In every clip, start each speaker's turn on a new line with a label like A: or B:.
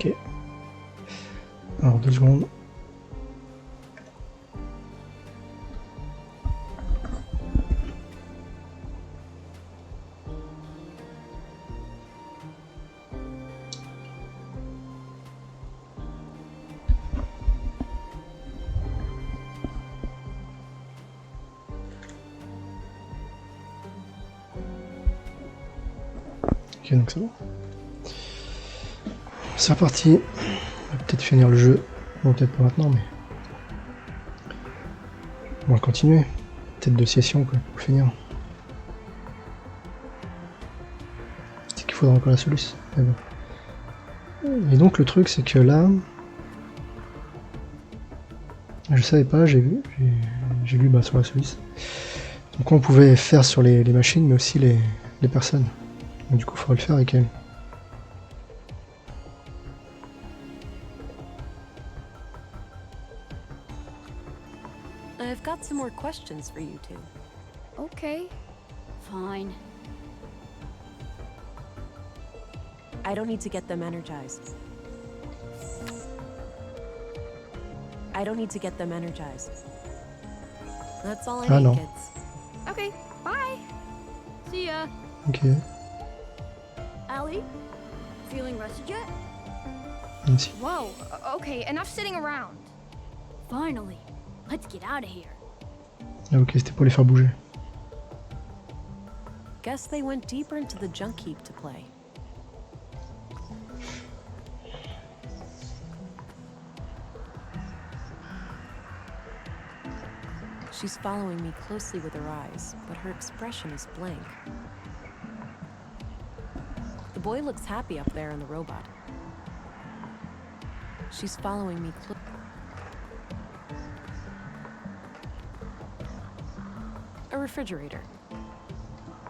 A: Ok. Alors 2 secondes. Ok, donc c'est bon. C'est reparti. On va peut-être finir le jeu. Bon, peut-être pas maintenant, mais... On va continuer. Peut-être 2 sessions, quoi, pour finir. C'est qu'il faudra encore la solution. Mais bon. Et donc le truc, c'est que là... Je savais pas, j'ai vu sur la solution. Donc on pouvait faire sur les machines, mais aussi les personnes. Donc, du coup, il faudra le faire avec elle.
B: I've got some more questions for you two.
C: Okay. Fine.
B: I don't need to get them energized. I don't need to get them energized. That's all I
A: Ah,
B: need,
A: non.
B: kids.
C: Okay, bye. See ya.
A: Ok.
C: Allie? Feeling rested yet?
A: Merci.
C: Whoa, okay, enough sitting around. Finally. Let's get out of here.
A: Ah, ok, c'était pour les faire bouger.
B: Guess they went deeper into the junk heap to play. She's following me closely with her eyes, but her expression is blank. The boy looks happy up there in the robot. She's following me A refrigerator.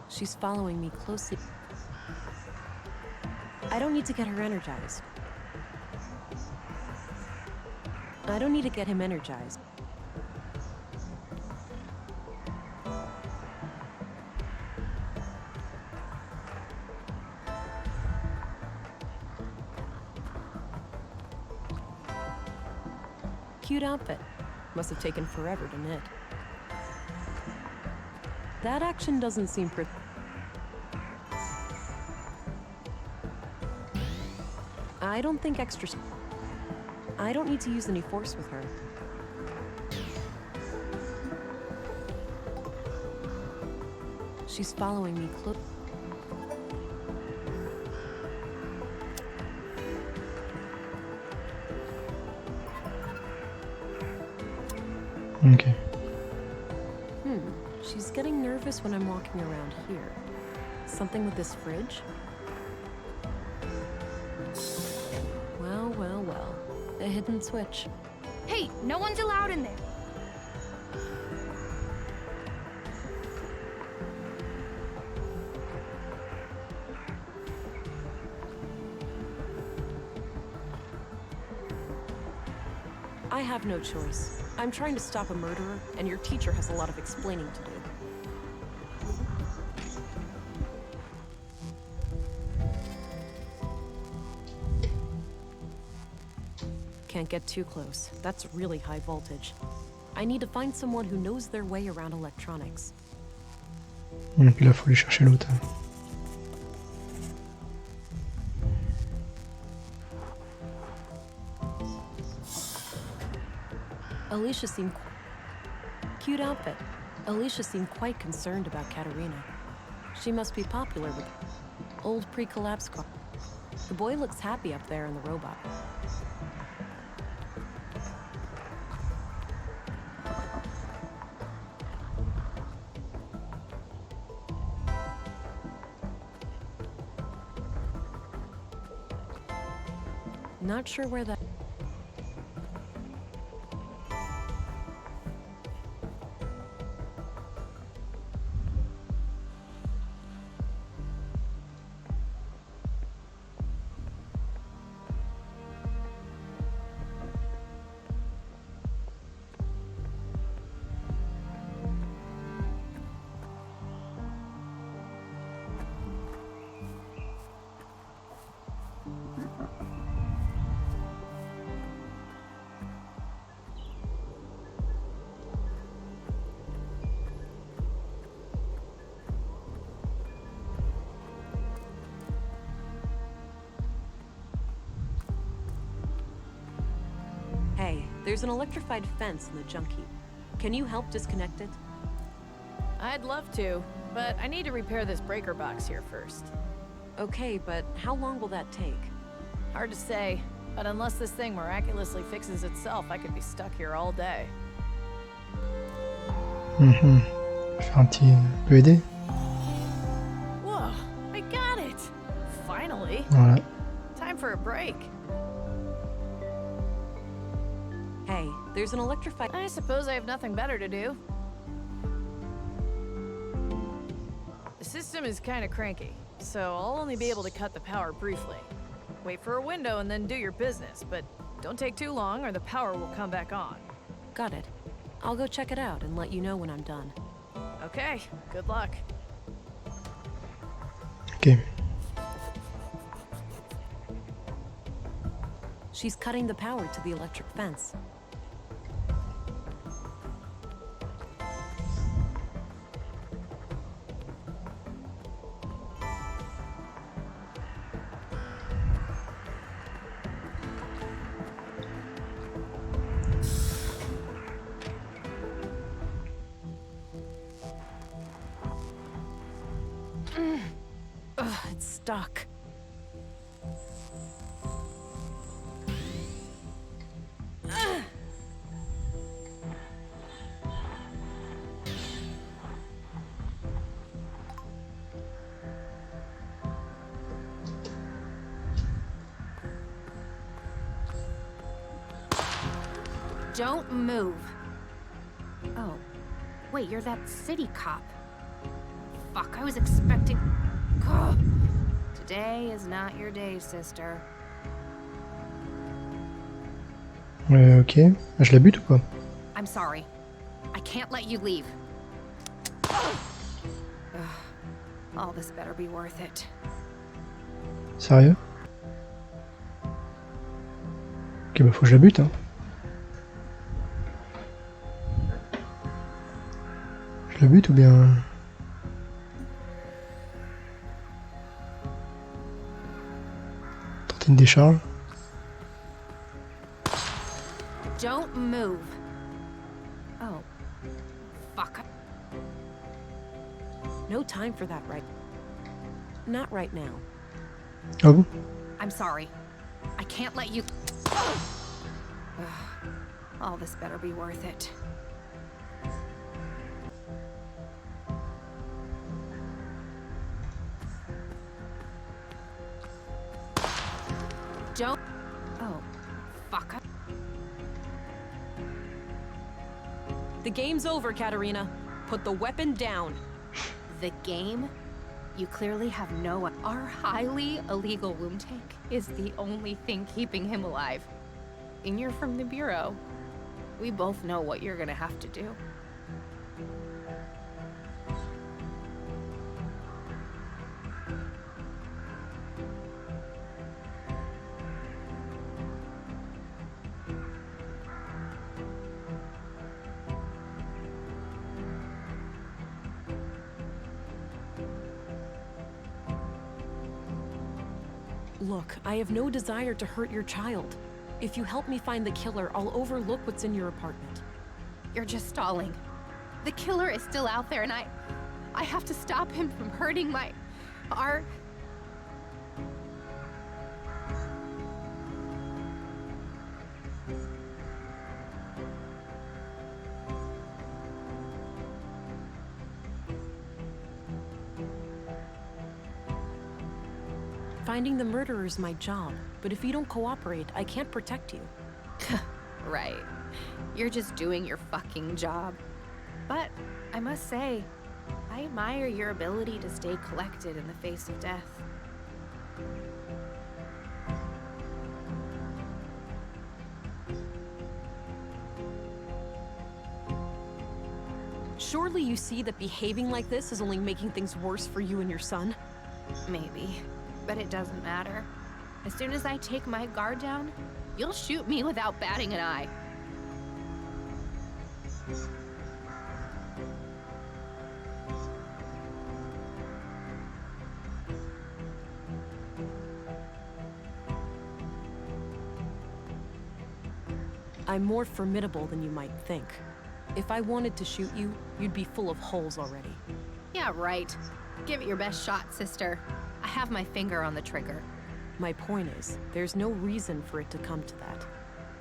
B: She's following me closely. I don't need to get her energized. I don't need to get him energized. Cute outfit. Must have taken forever to knit. That action doesn't seem I don't think I don't need to use any force with her. She's following me close.
A: Ok.
B: She's getting nervous when I'm walking around here. Something with this fridge? Well. A hidden switch.
C: Hey, no one's allowed in there.
B: I have no choice. I'm trying to stop a murderer, and your teacher has a lot of explaining to do. Can't get too close. That's really high voltage. I need to find someone who knows their way around electronics.
A: Et puis là, faut aller chercher l'autre.
B: Alicia seemed... Cute outfit. Alicia seemed quite concerned about Katerina. She must be popular with old pre-collapse car. The boy looks happy up there in the robot. Not sure where that... There's an electrified fence in the junk heap. Can you help disconnect it?
D: I'd love to, but I need to repair this breaker box here first.
B: Okay, but how long will that take?
D: Hard to say, but unless this thing miraculously fixes itself, I could be stuck here all day.
A: Faire un petit... peut aider.
D: Whoa, I got it! Finally!
A: Voilà.
D: Time for a break.
B: Hey, there's an electrified...
D: I suppose I have nothing better to do. The system is kind of cranky, so I'll only be able to cut the power briefly. Wait for a window and then do your business, but don't take too long or the power will come back on.
B: Got it. I'll go check it out and let you know when I'm done.
D: Okay, good luck.
A: Ok.
B: She's cutting the power to the electric fence. Ugh, it's stuck.
C: Don't move. Oh, wait, you're that city cop. Fuck, I was expecting... Ugh. Today is not your day, sister.
A: Ok. Ah, je la bute ou pas?
C: I'm sorry. I can't let you leave. Ugh. All this better be worth it.
A: Sérieux? Ok, bah faut que je la bute, hein. Je la bute ou bien... Tenter une décharge?
C: Don't move. Oh. Fuck.
B: No time for that right... Not right now.
A: Ah bon?
C: I'm sorry. I can't let you... Ugh. All this better be worth it. Don't... Oh. Fuck.
B: The game's over, Katerina. Put the weapon down.
C: The game? You clearly have no... Our highly illegal womb tank is the only thing keeping him alive. And you're from the Bureau. We both know what you're gonna have to do.
B: Look, I have no desire to hurt your child. If you help me find the killer, I'll overlook what's in your apartment.
C: You're just stalling. The killer is still out there and I have to stop him from hurting our...
B: Finding the murderer is my job, but if you don't cooperate, I can't protect you.
C: Right. You're just doing your fucking job. But I must say, I admire your ability to stay collected in the face of death.
B: Surely you see that behaving like this is only making things worse for you and your son?
C: Maybe, but it doesn't matter. As soon as I take my guard down, you'll shoot me without batting an eye.
B: I'm more formidable than you might think. If I wanted to shoot you, you'd be full of holes already.
C: Yeah, right. Give it your best shot, sister. I have my finger on the trigger.
B: My point is, there's no reason for it to come to that.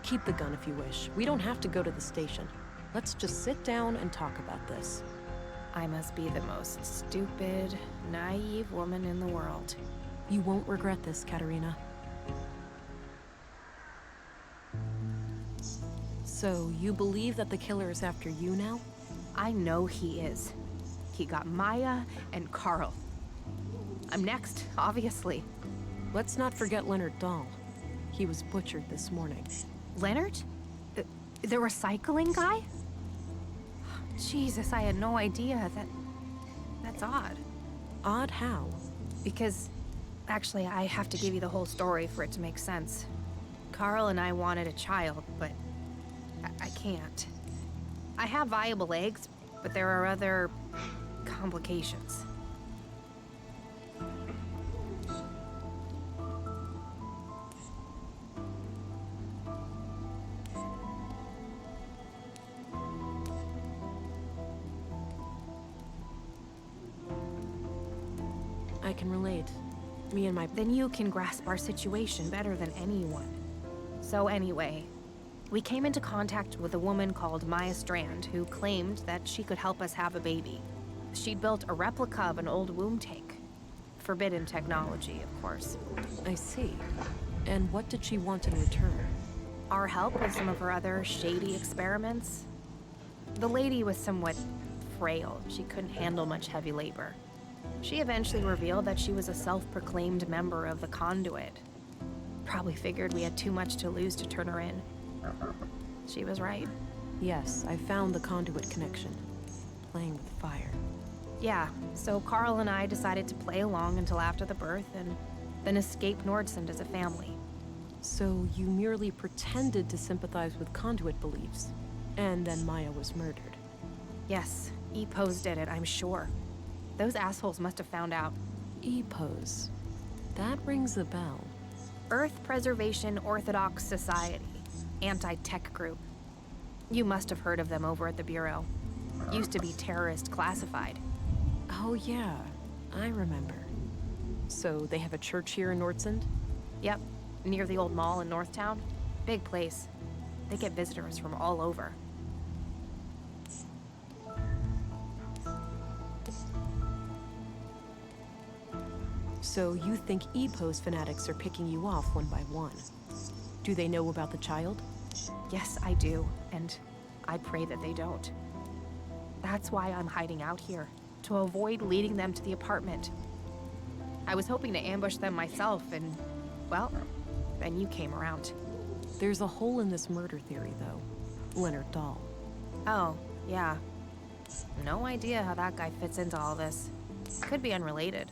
B: Keep the gun if you wish. We don't have to go to the station. Let's just sit down and talk about this.
C: I must be the most stupid, naive woman in the world.
B: You won't regret this, Katerina. So, you believe that the killer is after you now?
C: I know he is. He got Maya and Carl. I'm next, obviously.
B: Let's not forget Leonard Dahl. He was butchered this morning.
C: Leonard? The recycling guy? Jesus, I had no idea. That's odd.
B: Odd how?
C: Because, actually, I have to give you the whole story for it to make sense. Carl and I wanted a child, but I can't. I have viable eggs, but there are other complications.
B: I can relate. Me and my...
C: Then you can grasp our situation better than anyone. So anyway, we came into contact with a woman called Maya Strand who claimed that she could help us have a baby. She'd built a replica of an old womb tank. Forbidden technology, of course.
B: I see. And what did she want in return?
C: Our help with some of her other shady experiments. The lady was somewhat frail. She couldn't handle much heavy labor. She eventually revealed that she was a self-proclaimed member of the Conduit. Probably figured we had too much to lose to turn her in. She was right.
B: Yes, I found the Conduit connection. Playing with fire.
C: Yeah, so Carl and I decided to play along until after the birth and then escape Nordsund as a family.
B: So you merely pretended to sympathize with Conduit beliefs, and then Maya was murdered.
C: Yes, EPOS did it, I'm sure. Those assholes must have found out.
B: EPOS. That rings a bell.
C: Earth Preservation Orthodox Society. Anti-tech group. You must have heard of them over at the Bureau. Used to be terrorist classified.
B: Oh yeah, I remember. So they have a church here in Nordsund?
C: Yep, near the old mall in Northtown. Big place. They get visitors from all over.
B: So you think EPOS fanatics are picking you off one by one? Do they know about the child?
C: Yes, I do, and I pray that they don't. That's why I'm hiding out here, to avoid leading them to the apartment. I was hoping to ambush them myself, and, well, then you came around.
B: There's a hole in this murder theory, though. Leonard Dahl.
C: Oh, yeah. No idea how that guy fits into all this. Could be unrelated.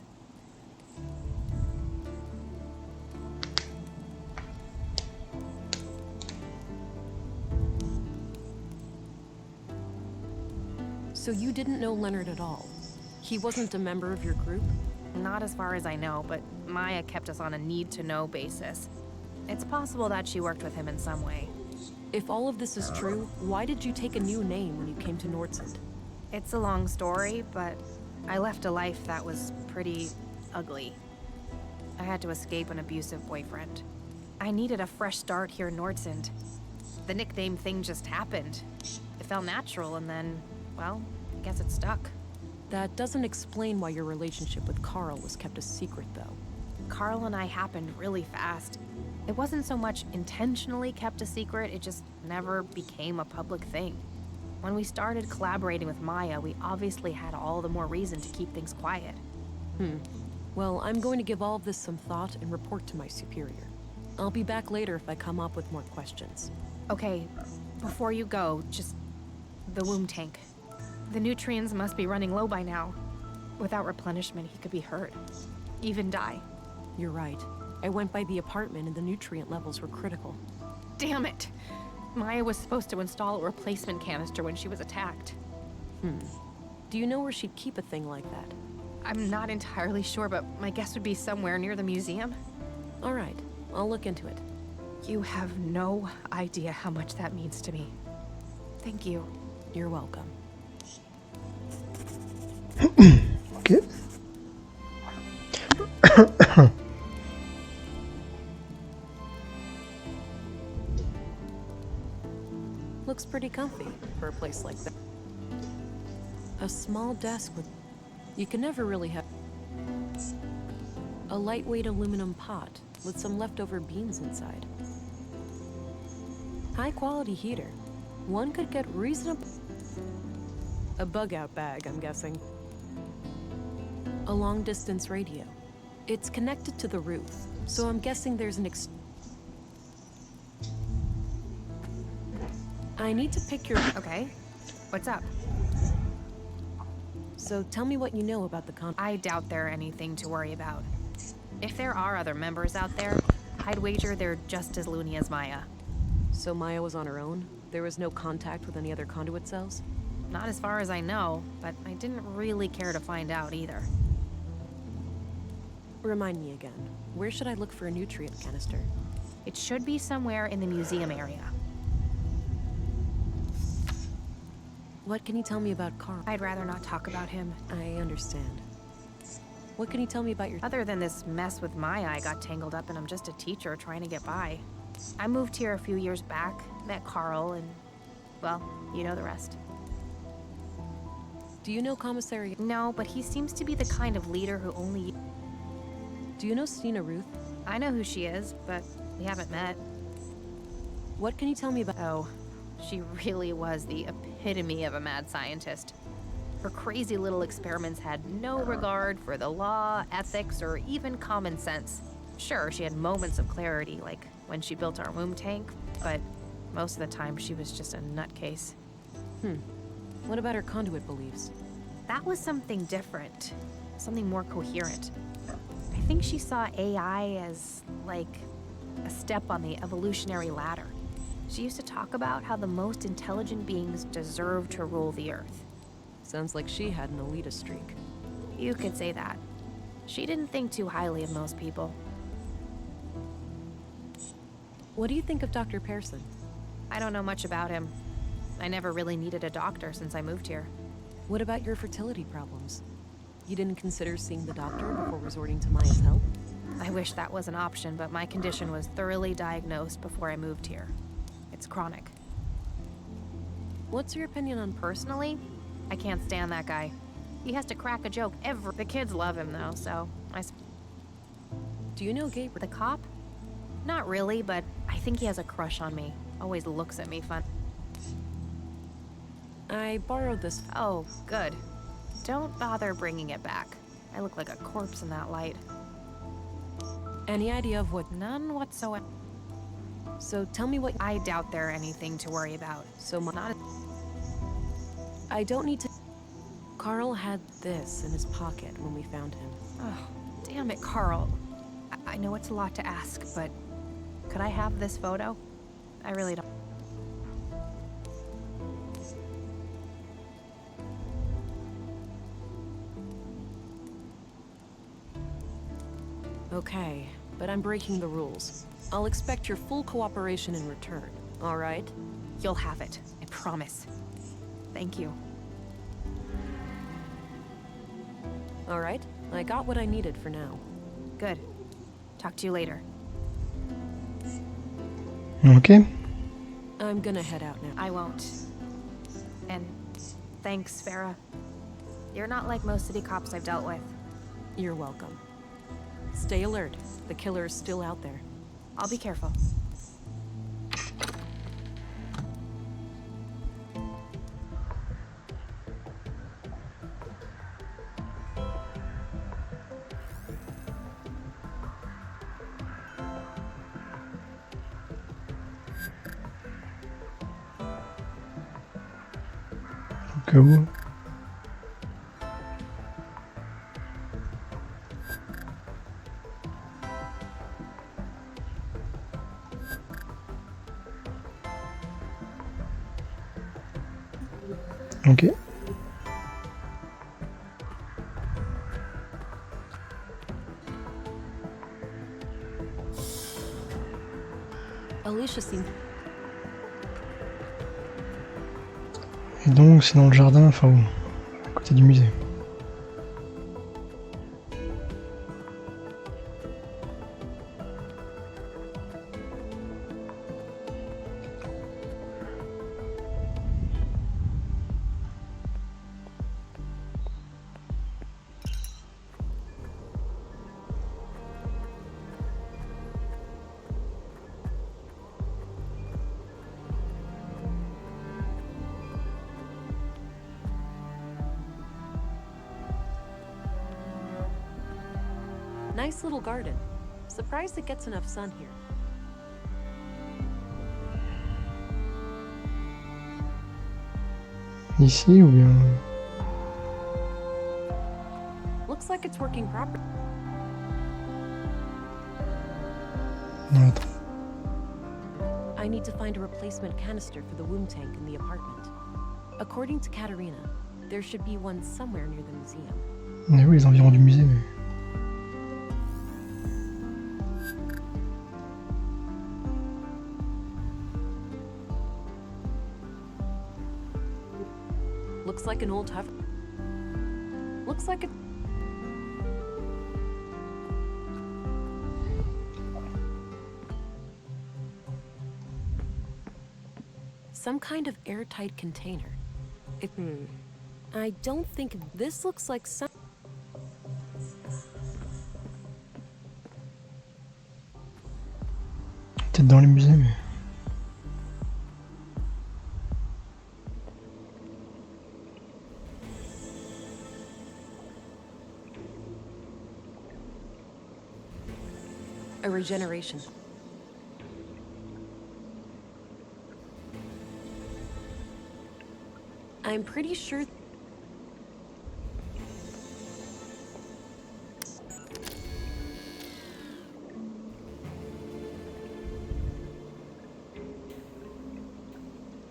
B: So you didn't know Leonard at all? He wasn't a member of your group?
C: Not as far as I know, but Maya kept us on a need-to-know basis. It's possible that she worked with him in some way.
B: If all of this is true, why did you take a new name when you came to Nordsund?
C: It's a long story, but I left a life that was pretty ugly. I had to escape an abusive boyfriend. I needed a fresh start here in Nordsund. The nickname thing just happened. It felt natural, and then, well, I guess it stuck.
B: That doesn't explain why your relationship with Carl was kept a secret, though.
C: Carl and I happened really fast. It wasn't so much intentionally kept a secret, it just never became a public thing. When we started collaborating with Maya, we obviously had all the more reason to keep things quiet.
B: Well, I'm going to give all of this some thought and report to my superior. I'll be back later if I come up with more questions.
C: Okay, before you go, just the womb tank. The nutrients must be running low by now. Without replenishment, he could be hurt. Even die.
B: You're right. I went by the apartment and the nutrient levels were critical.
C: Damn it! Maya was supposed to install a replacement canister when she was attacked.
B: Do you know where she'd keep a thing like that?
C: I'm not entirely sure, but my guess would be somewhere near the museum.
B: All right, I'll look into it.
C: You have no idea how much that means to me. Thank you.
B: You're welcome.
A: Ok.
B: Looks pretty comfy for a place like that. A small desk with... You can never really have... A lightweight aluminum pot with some leftover beans inside. High-quality heater. One could get reasonable... A bug-out bag, I'm guessing. A long-distance radio. It's connected to the roof, so I'm guessing there's an I need to pick your...
C: Okay. What's up?
B: So tell me what you know about the con...
C: I doubt there are anything to worry about. If there are other members out there, I'd wager they're just as loony as Maya.
B: So Maya was on her own? There was no contact with any other conduit cells?
C: Not as far as I know, but I didn't really care to find out either.
B: Remind me again. Where should I look for a nutrient canister?
C: It should be somewhere in the museum area.
B: What can you tell me about Carl?
C: I'd rather not talk about him.
B: I understand. What can you tell me about your...
C: Other than this mess with Maya, I got tangled up and I'm just a teacher trying to get by. I moved here a few years back, met Carl, and... well, you know the rest.
B: Do you know Commissary...
C: No, but he seems to be the kind of leader who only...
B: Do you know Stina Ruth?
C: I know who she is, but we haven't met.
B: What can you tell me about...
C: Oh, she really was the epitome of a mad scientist. Her crazy little experiments had no regard for the law, ethics, or even common sense. Sure, she had moments of clarity, like when she built our womb tank, but most of the time she was just a nutcase.
B: What about her conduit beliefs?
C: That was something different, something more coherent. I think she saw AI as, like, a step on the evolutionary ladder. She used to talk about how the most intelligent beings deserve to rule the Earth.
B: Sounds like she had an elitist streak.
C: You could say that. She didn't think too highly of most people.
B: What do you think of Dr. Pearson?
C: I don't know much about him. I never really needed a doctor since I moved here.
B: What about your fertility problems? You didn't consider seeing the doctor before resorting to Maya's help?
C: I wish that was an option, but my condition was thoroughly diagnosed before I moved here. It's chronic.
B: What's your opinion on
C: Personally, I can't stand that guy. He has to crack a joke every... The kids love him, though, so
B: Do you know Gabriel?
C: The cop? Not really, but I think he has a crush on me. Always looks at me fun.
B: I borrowed this...
C: Oh, good. Don't bother bringing it back. I look like a corpse in that light.
B: Any idea of what...
C: None whatsoever.
B: So tell me what...
C: I doubt there are anything to worry about.
B: So
C: Not
B: I don't need to... Carl had this in his pocket when we found him.
C: Oh, damn it, Carl. I know it's a lot to ask, but could I have this photo? I really don't.
B: Okay, but I'm breaking the rules. I'll expect your full cooperation in return, all right?
C: You'll have it. I promise. Thank you.
B: All right, I got what I needed for now.
C: Good. Talk to you later.
A: Ok.
B: I'm gonna head out now.
C: I won't. And thanks, Farah. You're not like most city cops I've dealt with.
B: You're welcome. Stay alert. The killer is still out there.
C: I'll be careful.
A: Au cas où. Ok.
B: Alicia seemed.
A: Et donc c'est dans le jardin, enfin à côté du musée.
B: Nice little garden. Surprised it gets enough sun here.
A: Ici ou bien...
B: Looks like it's working properly.
A: Non, attends.
B: I need to find a replacement canister for the womb tank in the apartment. According to Katerina, there should be one somewhere near the museum.
A: On est où les environs du musée mais...
B: Looks like an old hover. Looks like it. Some kind of airtight container. I don't think this looks like some.
A: Peut-être dans les musées mais...
B: A regeneration. I'm pretty sure.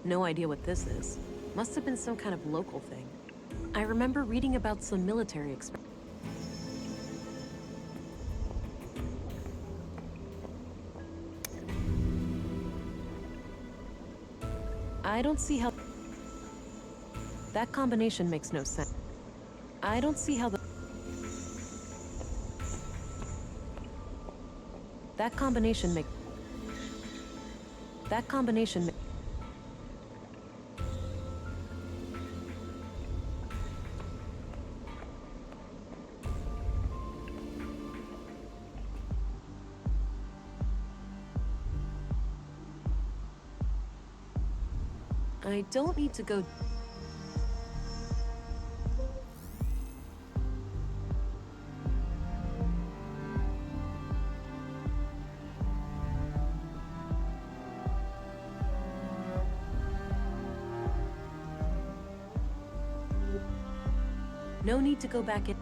B: No idea what this is. Must have been some kind of local thing. I remember reading about some military experiments. I don't see how... That combination makes no sense. I don't see how the... That combination make... That combination make... I don't need to go... No need to go back in.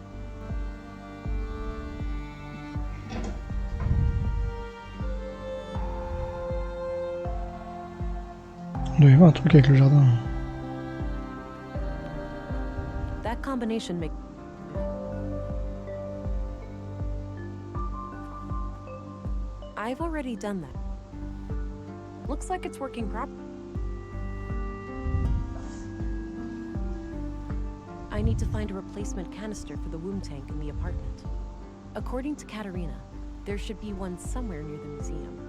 A: Il doit y avoir un truc avec le jardin.
B: That combination make... I've already done that. Looks like it's working properly. I need to find a replacement canister for the womb tank in the apartment. According to Katerina, there should be one somewhere near the museum.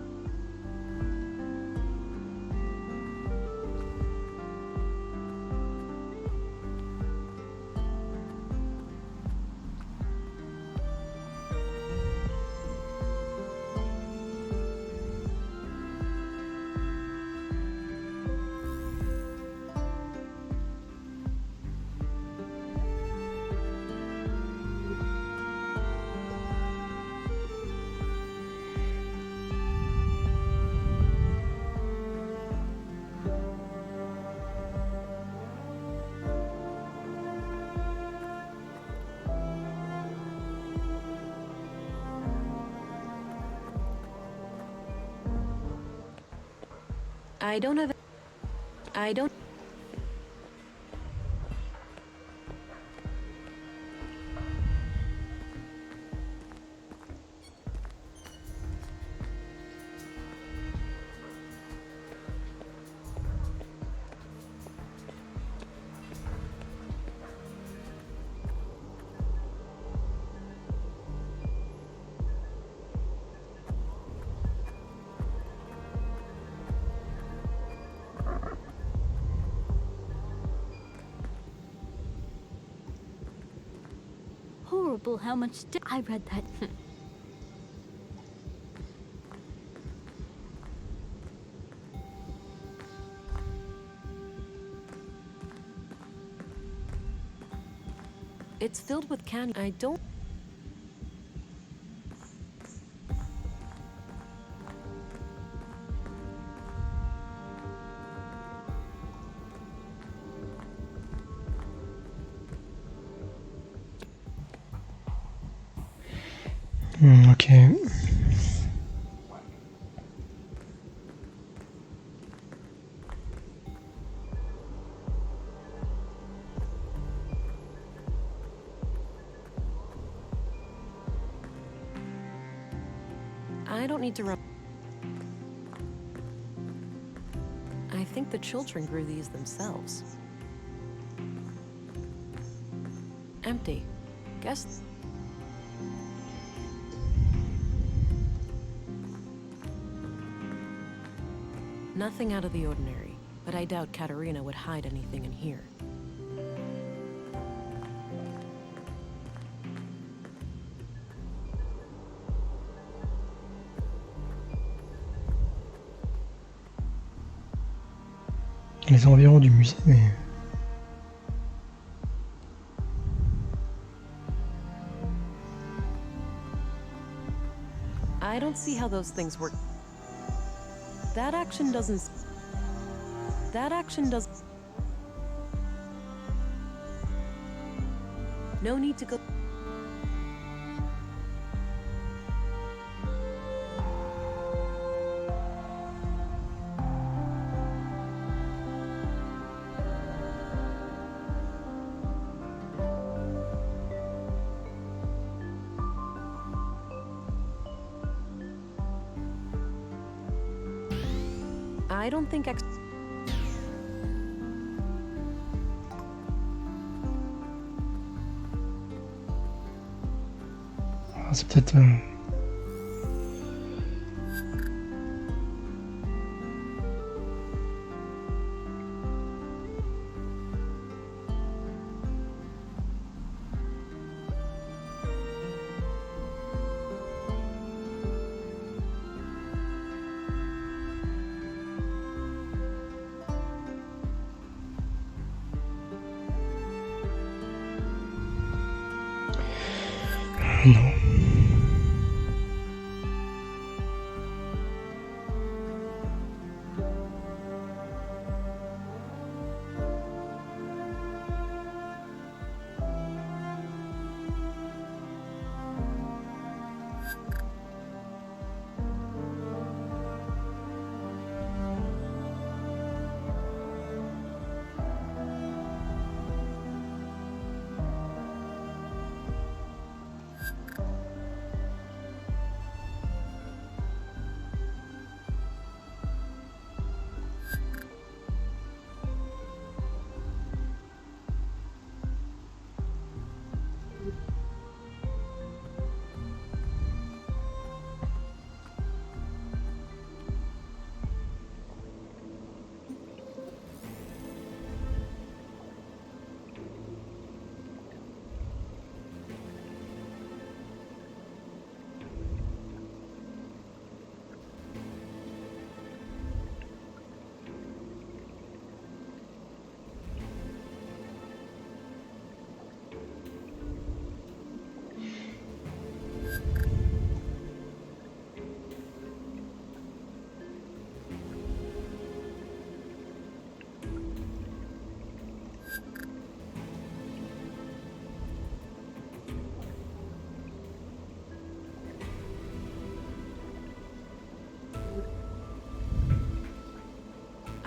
B: I don't have... I don't...
E: unbelievable how much I read that.
B: It's filled with candy. I don't.
A: Ok.
B: I don't need to run. I think the children grew these themselves. Empty. Guess. Nothing out of the ordinary, but I doubt Katerina would hide anything in here.
A: Les environs du musée, mais...
B: I don't see how those things work. That action doesn't... That action does... No need to go... I don't think
A: Ah, c'est peut-être... Non.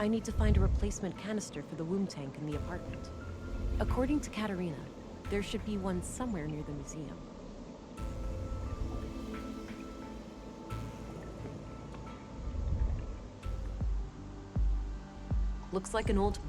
B: I need to find a replacement canister for the womb tank in the apartment. According to Katerina, there should be one somewhere near the museum. Looks like an old...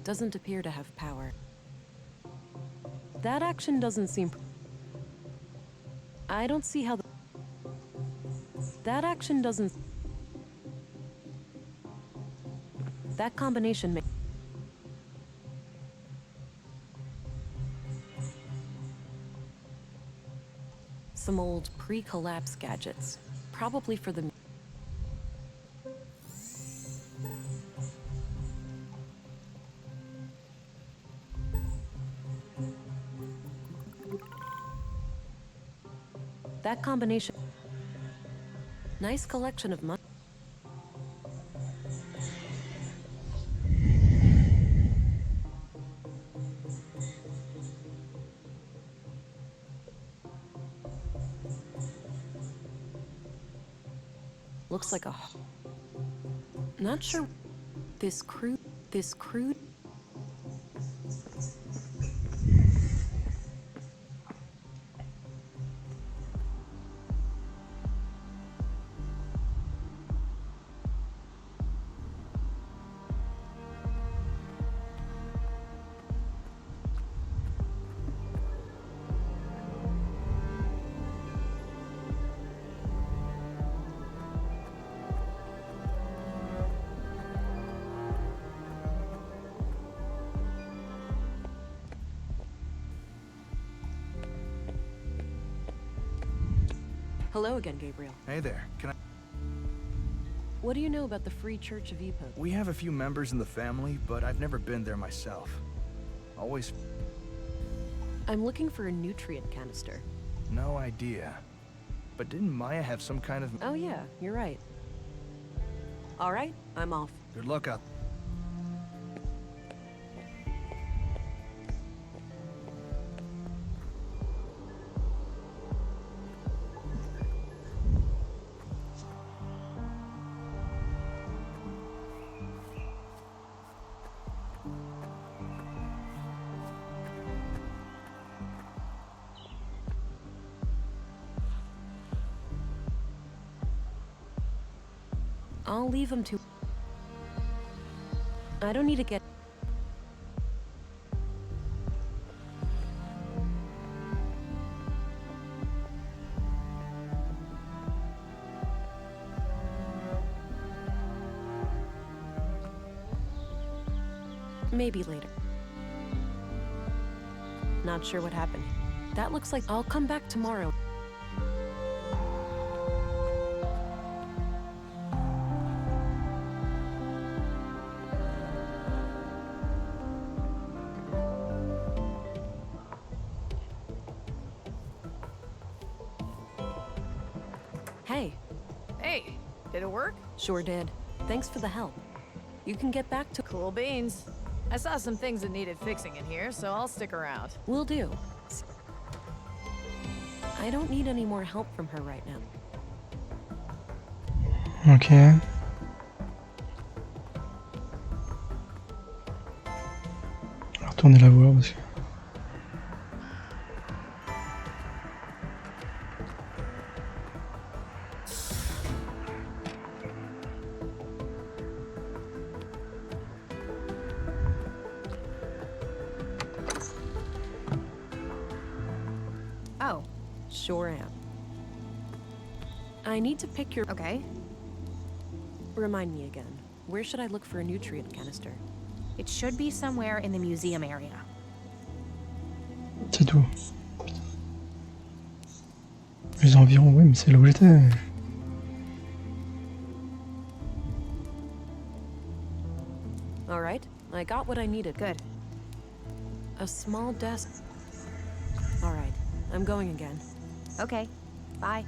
B: doesn't appear to have power. That action doesn't seem... I don't see how that action doesn't... That combination may... Some old pre-collapse gadgets. Probably for the... That combination... Nice collection of money. Looks like a... Not sure... This crude... Hello again, Gabriel.
F: Hey there, can I...
B: What do you know about the Free Church of Epos?
F: We have a few members in the family, but I've never been there myself. Always...
B: I'm looking for a nutrient canister.
F: No idea. But didn't Maya have some kind of...
B: Oh yeah, you're right. All right, I'm off.
F: Good luck out...
B: I'll leave him to... I don't need to get... Maybe later. Not sure what happened. That looks like I'll come back tomorrow. Hey.
D: Hey, did it work?
B: Sure did. Thanks for the help. You can get back to...
D: Cool beans. I saw some things that needed fixing in here, so I'll stick around.
B: Will do. I don't need any more help from her right now.
A: Ok. On va retourner la voir parce que...
C: Oh,
B: Sure am. I need to pick your...
C: okay.
B: Remind me again. Where should I look for a nutrient canister?
C: It should be somewhere in the museum area.
A: C'est tout. Les environs, oui, mais c'est là où j'étais.
B: All right, I got what I needed.
C: Good.
B: A small desk. All right, I'm going again.
C: Okay. Bye.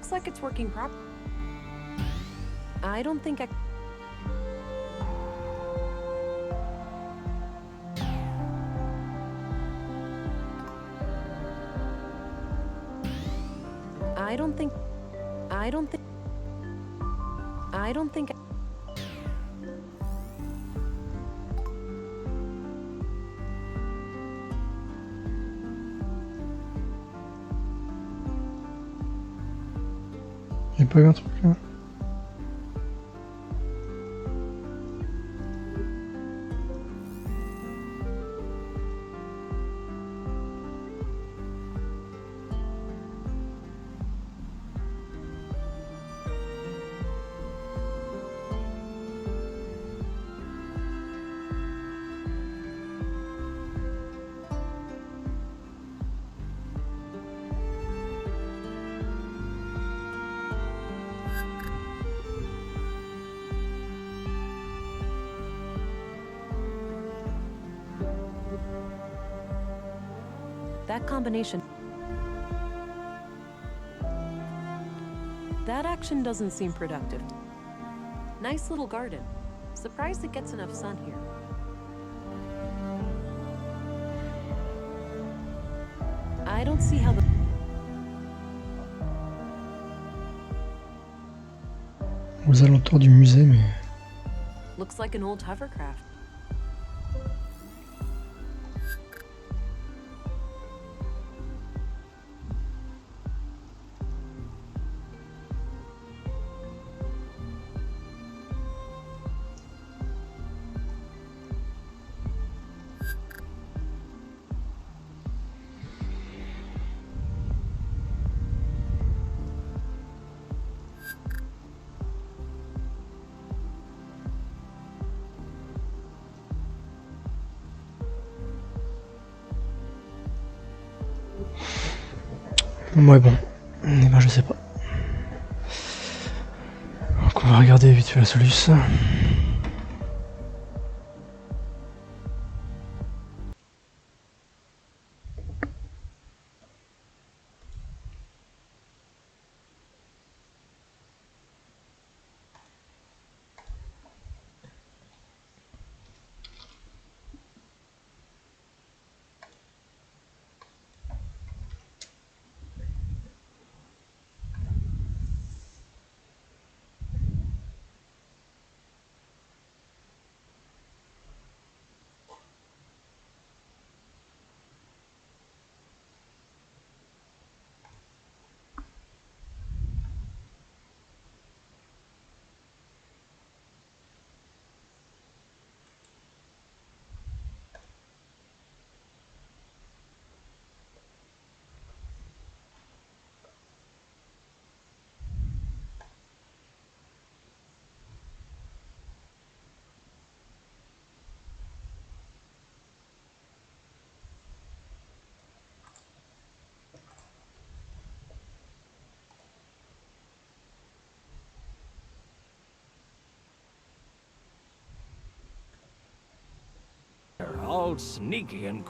B: Looks like it's working properly. I don't think I... I don't think... I don't think... I don't think...
A: Y'a pas eu un truc là?
B: That combination... That action doesn't seem productive. Nice little garden. Surprised it gets enough sun here. I don't see how the...
A: Aux alentours du musée, mais...
B: Looks like an old hovercraft.
A: Ouais bon, eh ben je sais pas. Donc on va regarder vite fait la solution.
G: All sneaky and...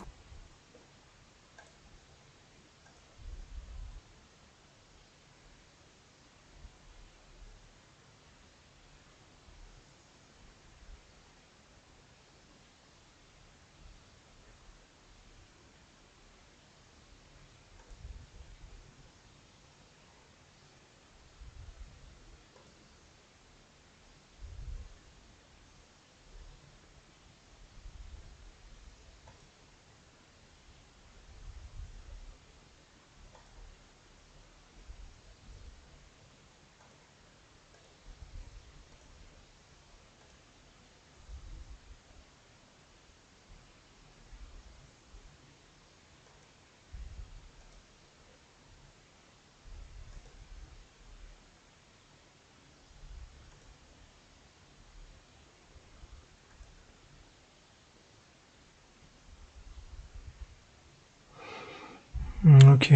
A: Ok.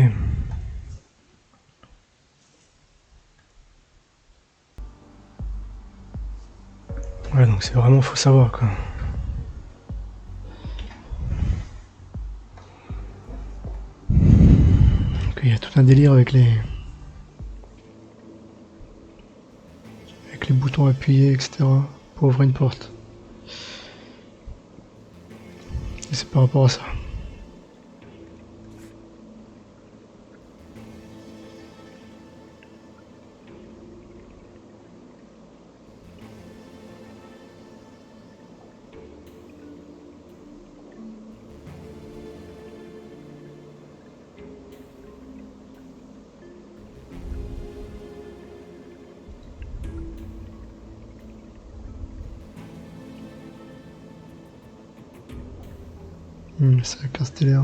A: Ouais, donc c'est vraiment faut savoir quoi. Donc il y a tout un délire avec les avec les boutons appuyés, etc. pour ouvrir une porte. Et c'est par rapport à ça. C'est la carte stellaire.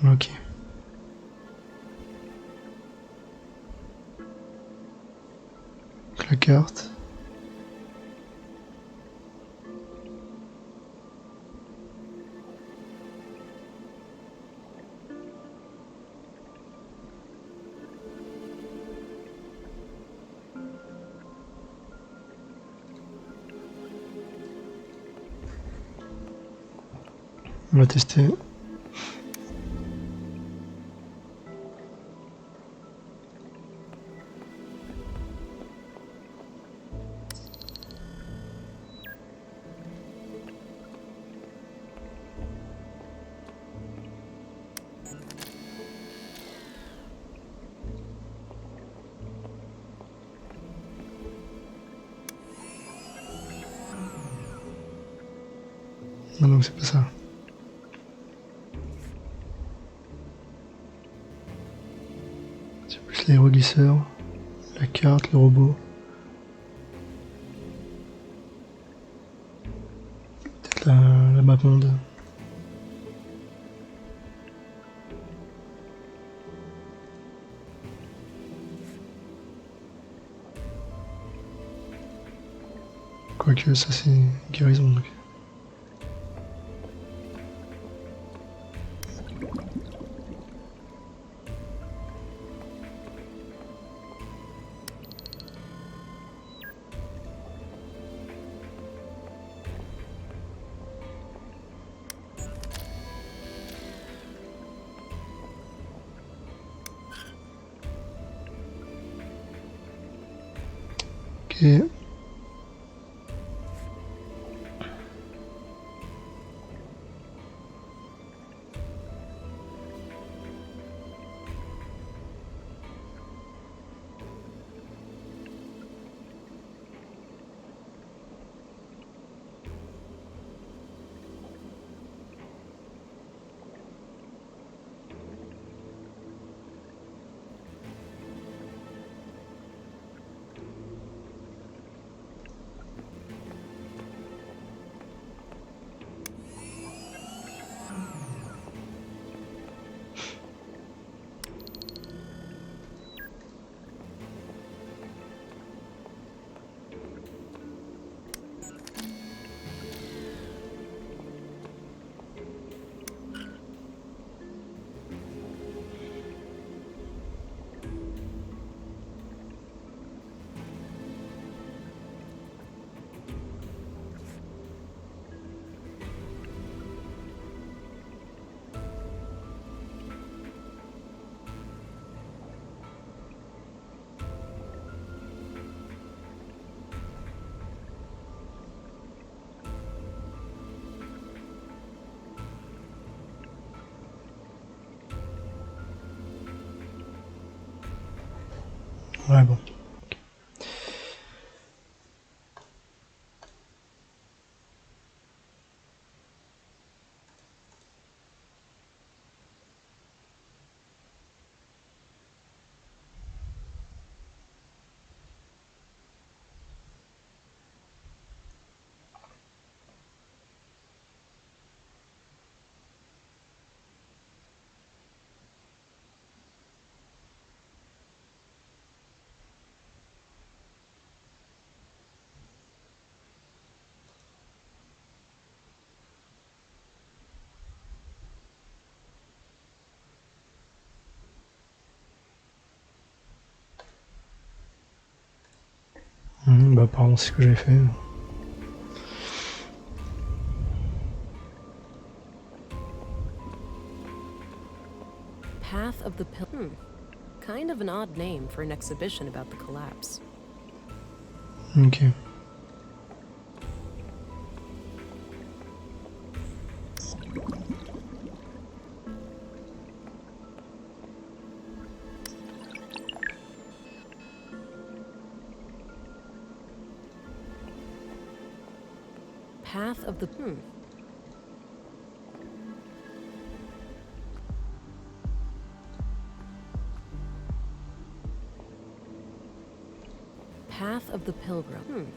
A: Ok. Donc la carte. On va tester. Non, donc c'est pas ça. C'est plus l'aéroglisseur, la carte, le robot. Peut-être la map monde. Quoique ça c'est guérison donc. Ok. Ouais bon. Bah pardon, c'est ce que j'ai fait.
B: Path of the Pill. Kind of an odd name for an exhibition about the collapse.
A: Ok.
B: Path of the Path of the Pilgrim.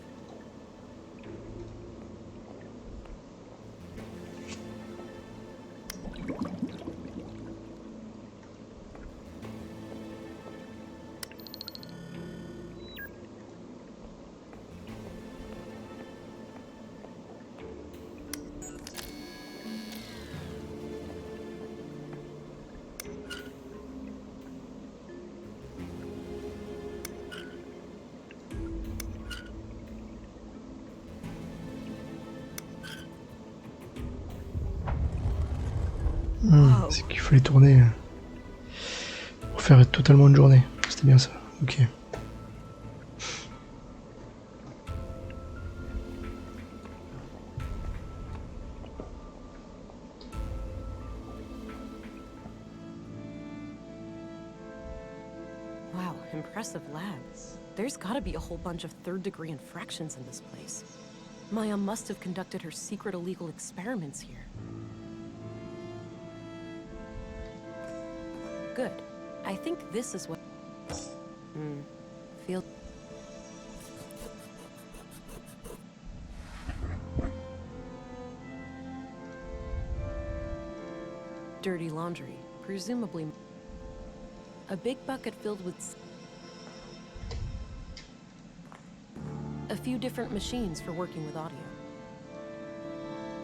A: C'est qu'il fallait tourner pour faire totalement une journée. C'était bien ça. Ok.
B: Wow, impressive labs. There's gotta be a whole bunch of third-degree infractions in this place. Maya must have conducted her secret illegal experiments here. Good. I think this is what... Feel... Dirty laundry, presumably... A big bucket filled with... A few different machines for working with audio.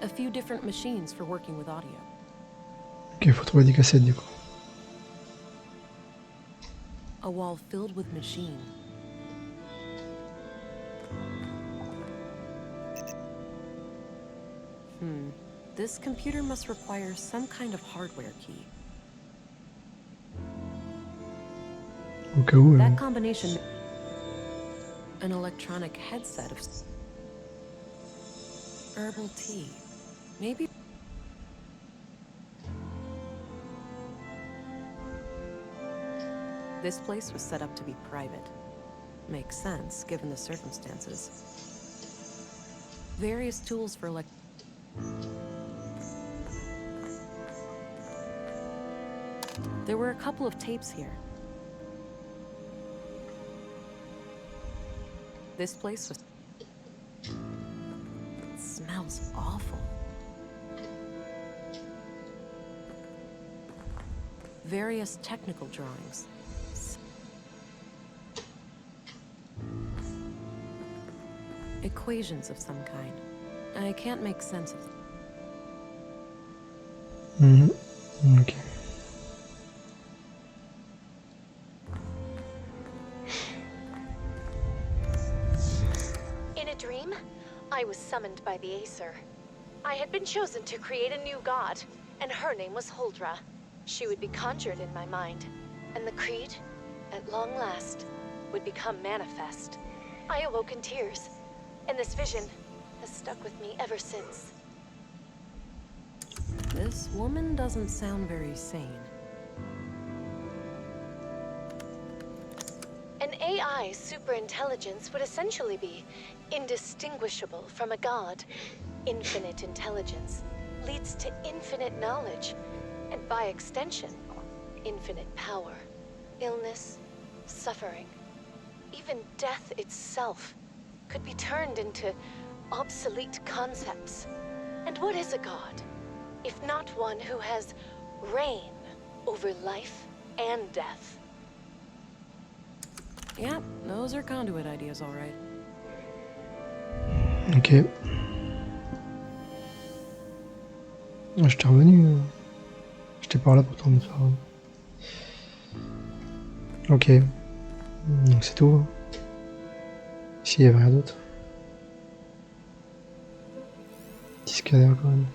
B: A few different machines for working with audio.
A: Ok, faut trouver des cassettes du coup.
B: A wall filled with machine. This computer must require some kind of hardware key.
A: Au cas où.
B: That combination... An electronic headset of... Herbal tea. Maybe... This place was set up to be private. Makes sense, given the circumstances. Various tools for There were a couple of tapes here. This place was... It smells awful. Various technical drawings. Equations of some kind. I can't make sense of them.
A: Ok.
H: In a dream, I was summoned by the Aesir. I had been chosen to create a new god, and her name was Huldra. She would be conjured in my mind, and the creed, at long last, would become manifest. I awoke in tears, and this vision has stuck with me ever since.
B: This woman doesn't sound very sane.
H: An AI superintelligence would essentially be indistinguishable from a god. Infinite intelligence leads to infinite knowledge, and by extension, infinite power. Illness, suffering, even death itself could be turned into obsolete concepts. And what is a god, if not one who has reign over life and death?
B: Yeah, those are conduit ideas, all right.
A: Ok. J'étais revenu. J'étais par là pourtant, mais c'est pas grave. Ok. Donc c'est tout. Ici, il n'y avait rien d'autre. Petit scanner quand même.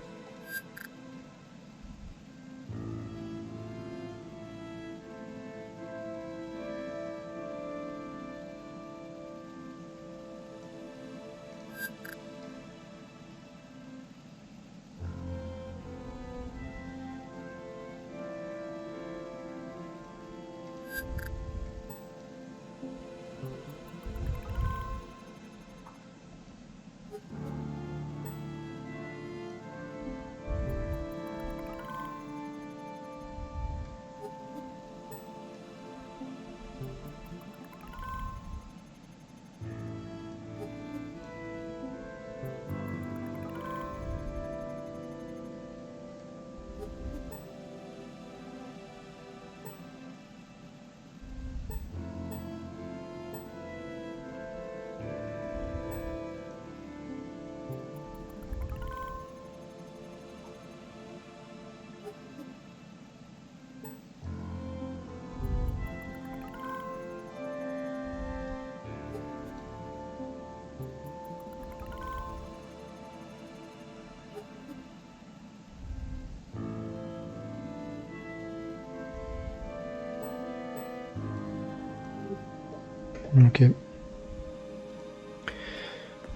A: Ok.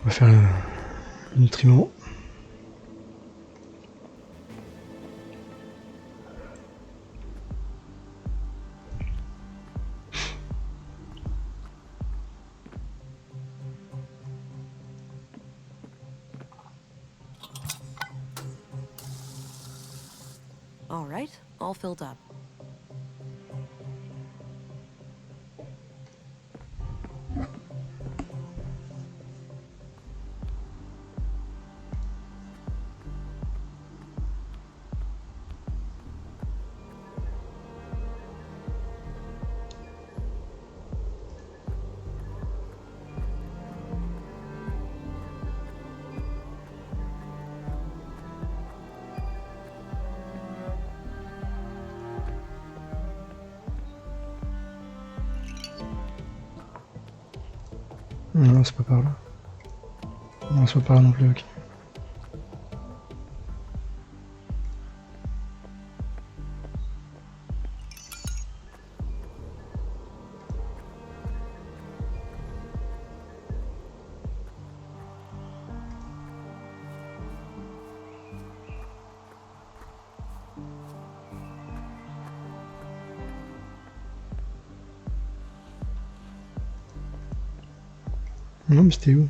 A: On va faire le nutriment.
B: All right, all filled up.
A: Non, c'est pas par là. Non, c'est pas par là non plus, ok. Non, mais c'était où?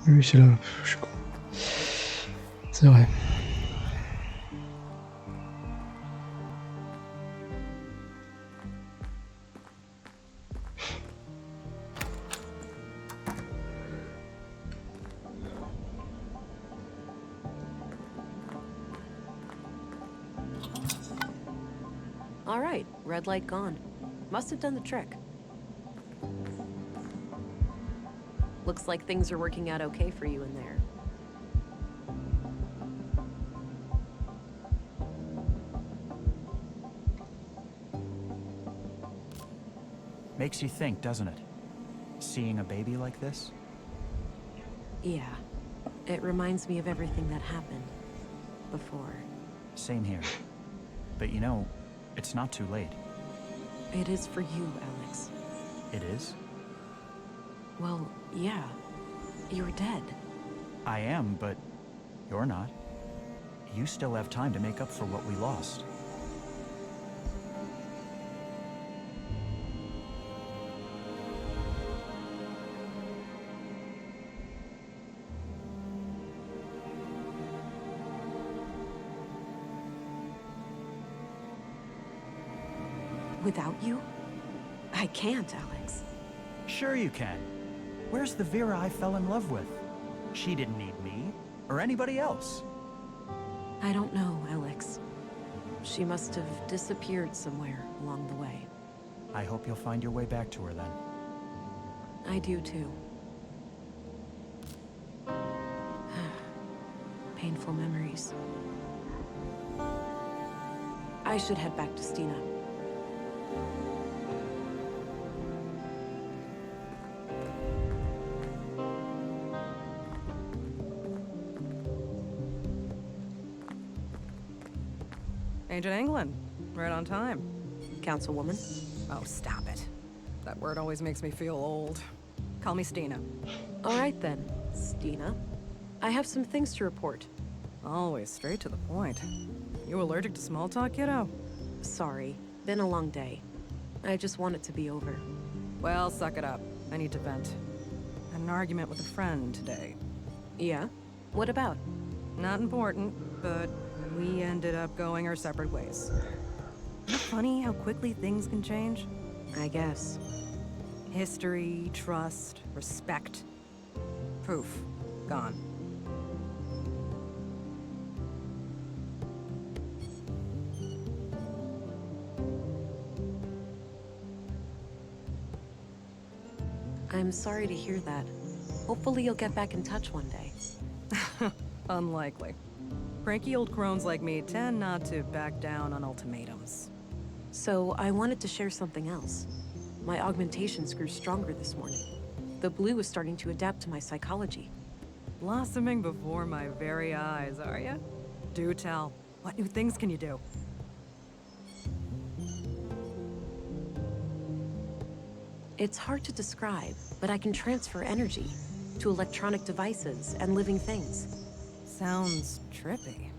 A: Oui, c'est là. Je suis con. C'est vrai.
B: All right, red light gone. Must have done the trick. Looks like things are working out okay for you in there.
F: Makes you think, doesn't it? Seeing a baby like this?
B: Yeah, it reminds me of everything that happened before.
F: Same here. But you know, it's not too late.
B: It is for you, Alex.
F: It is?
B: Well, yeah. You're dead.
F: I am, but you're not. You still have time to make up for what we lost.
B: Without you? I can't, Alex.
F: Sure you can. Where's the Vera I fell in love with? She didn't need me, or anybody else.
B: I don't know, Alex. She must have disappeared somewhere along the way.
F: I hope you'll find your way back to her then.
B: I do too. beautiful memories. I should head back to Stina.
I: Agent England, right on time.
B: Councilwoman?
I: Oh, stop it. That word always makes me feel old. Call me Stina.
B: All right then, Stina. I have some things to report.
I: Always straight to the point. You allergic to small talk, kiddo?
B: Sorry, been a long day. I just want it to be over.
I: Well, suck it up. I need to vent. Had an argument with a friend today.
B: Yeah? What about?
I: Not important, but we ended up going our separate ways. Isn't it funny how quickly things can change?
B: I guess.
I: History, trust, respect. Poof. Gone.
B: I'm sorry to hear that. Hopefully you'll get back in touch one day.
I: Unlikely. Cranky old crones like me tend not to back down on ultimatums.
B: So, I wanted to share something else. My augmentations grew stronger this morning. The blue is starting to adapt to my psychology.
I: Blossoming before my very eyes, are ya? Do tell. What new things can you do?
B: It's hard to describe, but I can transfer energy to electronic devices and living things.
I: Sounds trippy.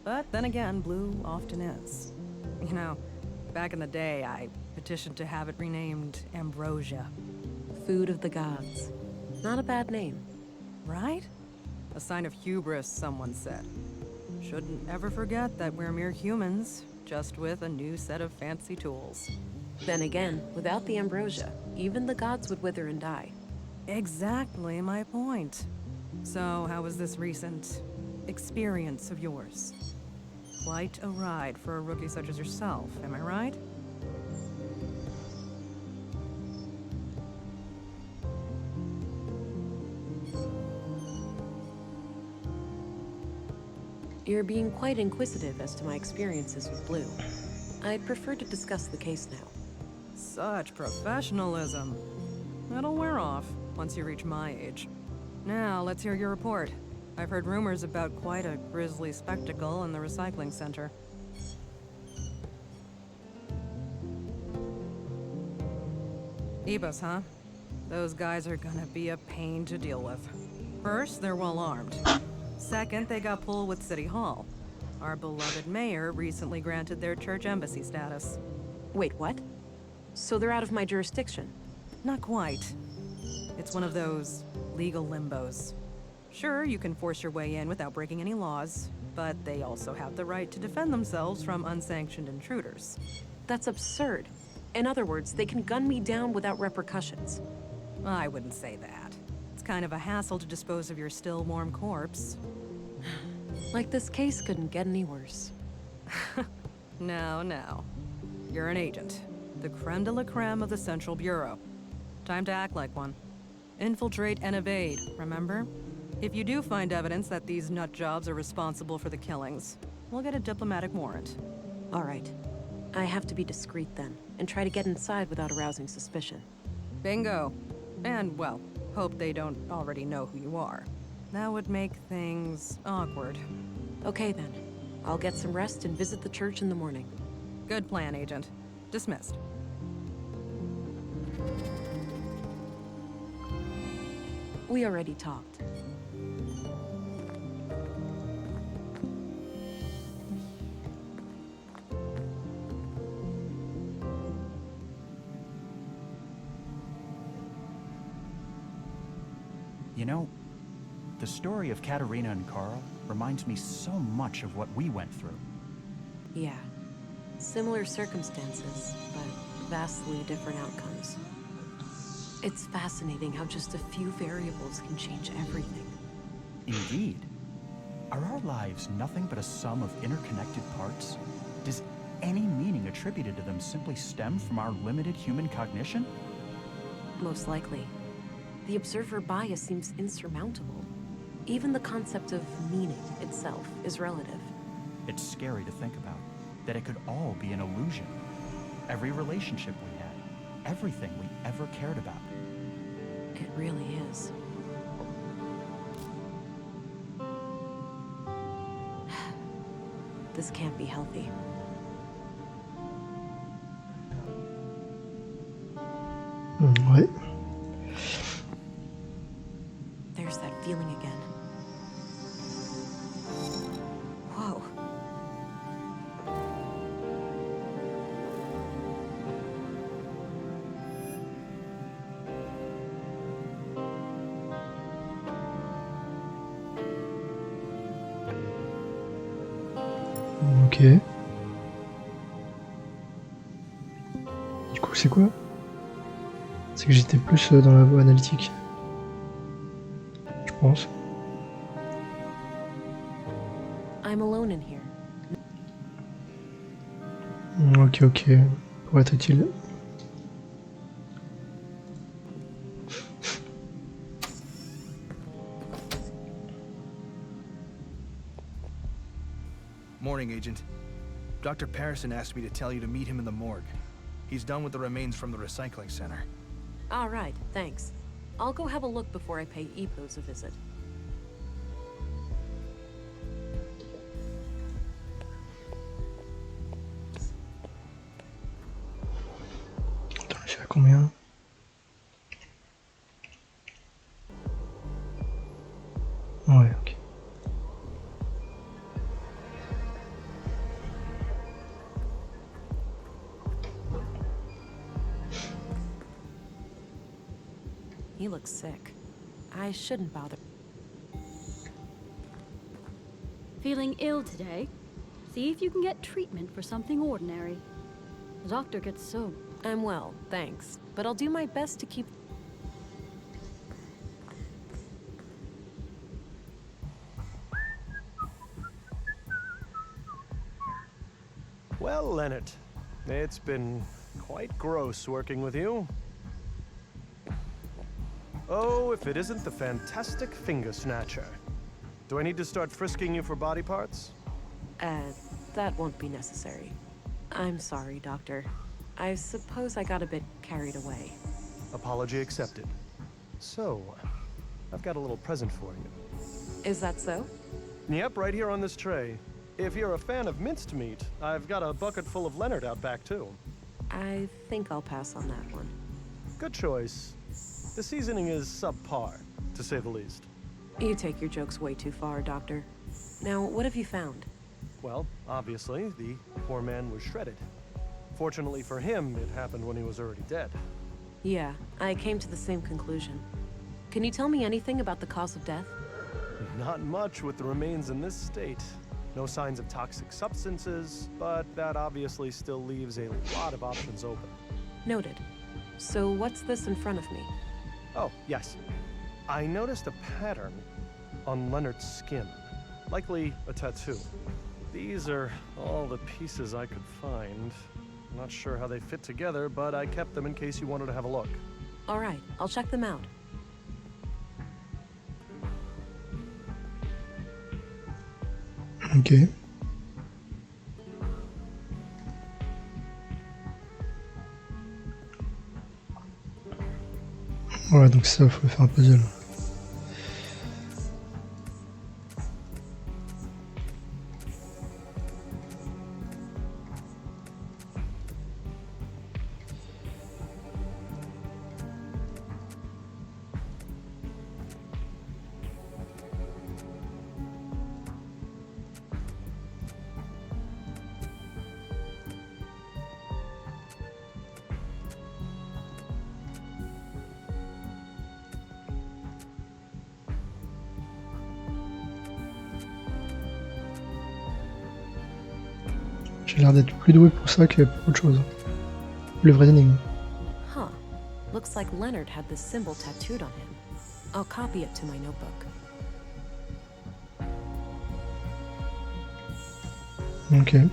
I: But then again, blue often is. You know, back in the day, I petitioned to have it renamed Ambrosia.
B: Food of the gods. Not a bad name.
I: Right? A sign of hubris, someone said. Shouldn't ever forget that we're mere humans, just with a new set of fancy tools.
B: Then again, without the ambrosia, even the gods would wither and die.
I: Exactly my point. So, how was this recent experience of yours? Quite a ride for a rookie such as yourself, am I right?
B: You're being quite inquisitive as to my experiences with Blue. I'd prefer to discuss the case now.
I: Such professionalism. That'll wear off once you reach my age. Now, let's hear your report. I've heard rumors about quite a grisly spectacle in the recycling center. Ebus, huh? Those guys are gonna be a pain to deal with. First, they're well armed. Second, they got pulled with City Hall. Our beloved mayor recently granted their church embassy status.
B: Wait, what? So they're out of my jurisdiction?
I: Not quite. It's one of those legal limbos. Sure, you can force your way in without breaking any laws, but they also have the right to defend themselves from unsanctioned intruders.
B: That's absurd. In other words, they can gun me down without repercussions.
I: I wouldn't say that. It's kind of a hassle to dispose of your still warm corpse.
B: Like this case couldn't get any worse.
I: No. You're an agent. The creme de la creme of the Central Bureau. Time to act like one. Infiltrate and evade, remember? If you do find evidence that these nut jobs are responsible for the killings, we'll get a diplomatic warrant.
B: All right. I have to be discreet then, and try to get inside without arousing suspicion.
I: Bingo. And, well, hope they don't already know who you are. That would make things awkward.
B: Okay then. I'll get some rest and visit the church in the morning.
I: Good plan, Agent. Dismissed.
B: We already talked.
F: You know, the story of Katerina and Carl reminds me so much of what we went through.
B: Yeah. Similar circumstances, but vastly different outcomes. It's fascinating how just a few variables can change everything.
F: Indeed. Are our lives nothing but a sum of interconnected parts? Does any meaning attributed to them simply stem from our limited human cognition?
B: Most likely. The observer bias seems insurmountable. Even the concept of meaning itself is relative.
F: It's scary to think about, that it could all be an illusion. Every relationship we had, everything we ever cared about.
B: It really is. This can't be healthy.
A: Ouais.
B: There's that feeling again. Whoa.
A: Ok. Du coup, c'est quoi? C'est que j'étais plus dans la voie analytique. Je pense.
B: I'm alone in here.
A: Ok, ok. Pour être utile.
J: Morning, Agent. Dr. Patterson asked me to tell you to meet him in the morgue. He's done with the remains from the recycling center.
B: All right, thanks. I'll go have a look before I pay Epos a visit.
A: Attends, je suis à combien? Ouais, ok.
B: He looks sick. I shouldn't bother.
E: Feeling ill today? See if you can get treatment for something ordinary. The doctor gets so...
B: I'm well, thanks. But I'll do my best to keep...
K: Well, Leonard, it's been quite gross working with you. Oh, if it isn't the fantastic finger snatcher. Do I need to start frisking you for body parts?
B: That won't be necessary. I'm sorry, Doctor. I suppose I got a bit carried away.
K: Apology accepted. So, I've got a little present for you.
B: Is that so?
K: Yep, right here on this tray. If you're a fan of minced meat, I've got a bucket full of Leonard out back too.
B: I think I'll pass on that one.
K: Good choice. The seasoning is subpar, to say the least.
B: You take your jokes way too far, Doctor. Now, what have you found?
K: Well, obviously, the poor man was shredded. Fortunately for him, it happened when he was already dead.
B: Yeah, I came to the same conclusion. Can you tell me anything about the cause of death?
K: Not much with the remains in this state. No signs of toxic substances, but that obviously still leaves a lot of options open.
B: Noted. So what's this in front of me?
K: Oh, yes. I noticed a pattern on Leonard's skin. Likely a tattoo. These are all the pieces I could find. Not sure how they fit together, but I kept them in case you wanted to have a look.
B: All right, I'll check them out.
A: Ok. Ouais, donc ça, faut faire un puzzle. J'ai l'air d'être plus doué pour ça que pour autre chose. Le vrai énigme.
B: Huh. Looks like Leonard had this symbol tattooed on him. I'll copy it to my notebook.
A: Ok.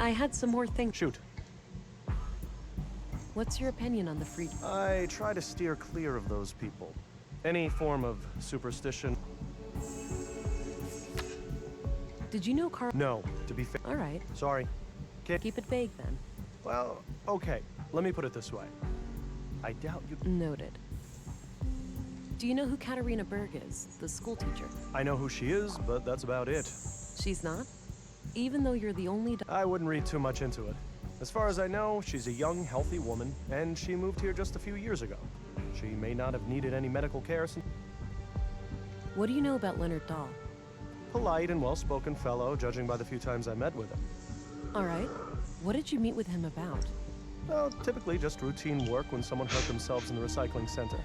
B: I had some more things.
K: Shoot.
B: What's your opinion on the free...
K: I try to steer clear of those people. Any form of superstition.
B: Did you know Carl...
K: No, to be fair.
B: All right.
K: Sorry.
B: Keep it vague, then.
K: Well, okay. Let me put it this way. I doubt you...
B: Noted. Do you know who Katarina Berg is, the school teacher?
K: I know who she is, but that's about it.
B: She's not? Even though you're the only...
K: I wouldn't read too much into it. As far as I know, she's a young, healthy woman, and she moved here just a few years ago. She may not have needed any medical care since...
B: What do you know about Leonard Dahl?
K: Polite and well-spoken fellow, judging by the few times I met with him.
B: All right. What did you meet with him about?
K: Well, typically just routine work when someone hurt themselves in the recycling center.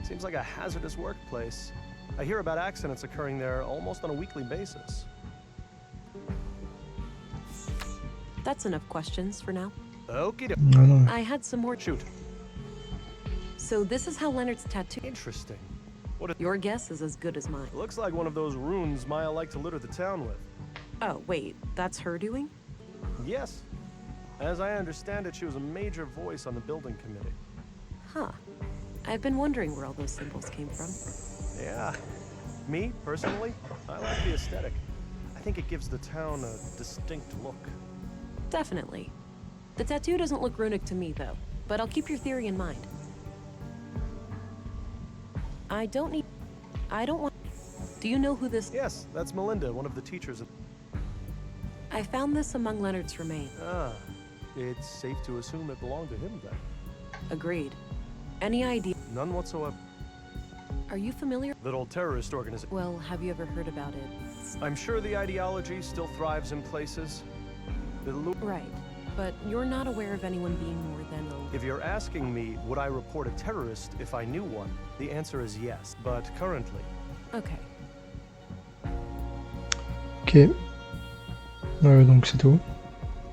K: Seems like a hazardous workplace. I hear about accidents occurring there almost on a weekly basis.
B: That's enough questions for now.
K: Okie doke.
A: No.
B: I had some more...
K: Shoot.
B: So this is how Leonard's tattoo...
K: Interesting.
B: Your guess is as good as mine.
K: Looks like one of those runes Maya liked to litter the town with.
B: Oh, wait. That's her doing?
K: Yes. As I understand it, she was a major voice on the building committee.
B: Huh. I've been wondering where all those symbols came from.
K: Yeah. Me, personally, I like the aesthetic. I think it gives the town a distinct look.
B: Definitely. The tattoo doesn't look runic to me, though, but I'll keep your theory in mind. I don't want... Do you know who this...
K: Yes, that's Melinda, one of the teachers.
B: I found this among Leonard's remains.
K: Ah, it's safe to assume it belonged to him, then.
B: Agreed. Any idea?
K: None whatsoever.
B: Are you familiar?
K: That old terrorist organization.
B: Well, have you ever heard about it?
K: I'm sure the ideology still thrives in places.
B: Right, but you're not aware of anyone being more than a...
K: If you're asking me, would I report a terrorist if I knew one? The answer is yes, but currently...
B: Okay.
A: Ok. Donc c'est tout.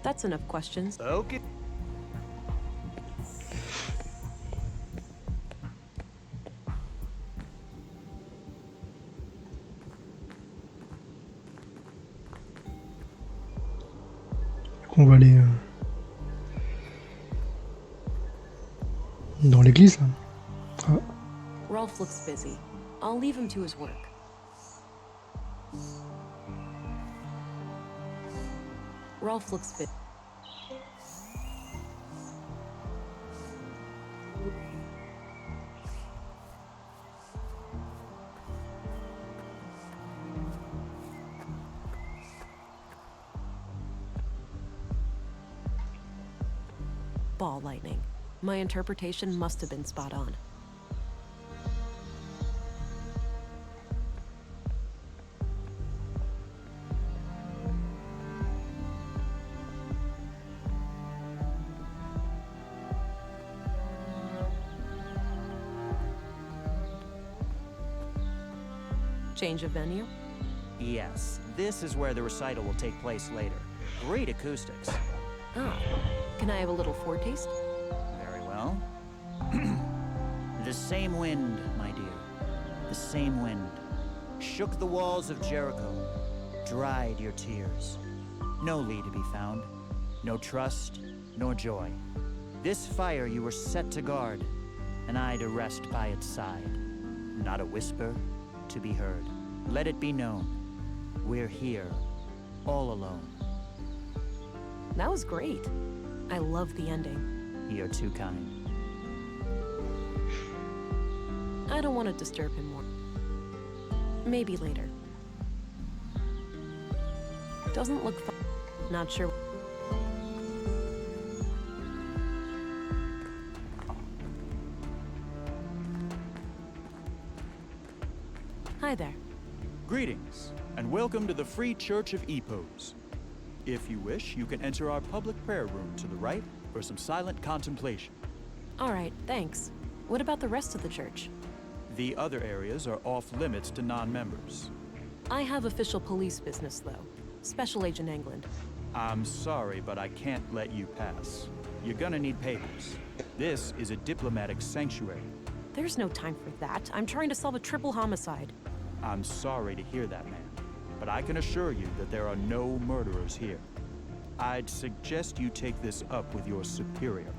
B: That's enough questions.
K: Okay.
A: On va aller dans l'église là. Ah.
B: Rolf looks busy. I'll leave him to his work. Rolf looks busy. Ball lightning. My interpretation must have been spot on. Change of venue?
L: Yes, this is where the recital will take place later. Great acoustics.
B: Oh. Can I have a little foretaste?
L: Very well. The same wind, my dear. The same wind. Shook the walls of Jericho. Dried your tears. No Lee to be found. No trust, nor joy. This fire you were set to guard, and I to rest by its side. Not a whisper to be heard. Let it be known. We're here, all alone.
B: That was great. I love the ending.
L: You're too kind.
B: I don't want to disturb him more. Maybe later. Doesn't look fun. Not sure. Hi there.
F: Greetings, and welcome to the Free Church of Epos. If you wish, you can enter our public prayer room to the right for some silent contemplation.
B: All right, thanks. What about the rest of the church?
F: The other areas are off limits to non-members.
B: I have official police business, though. Special Agent England.
F: I'm sorry, but I can't let you pass. You're gonna need papers. This is a diplomatic sanctuary.
B: There's no time for that. I'm trying to solve a triple homicide.
F: I'm sorry to hear that, man. But I can assure you that there are no murderers here. I'd suggest you take this up with your superior.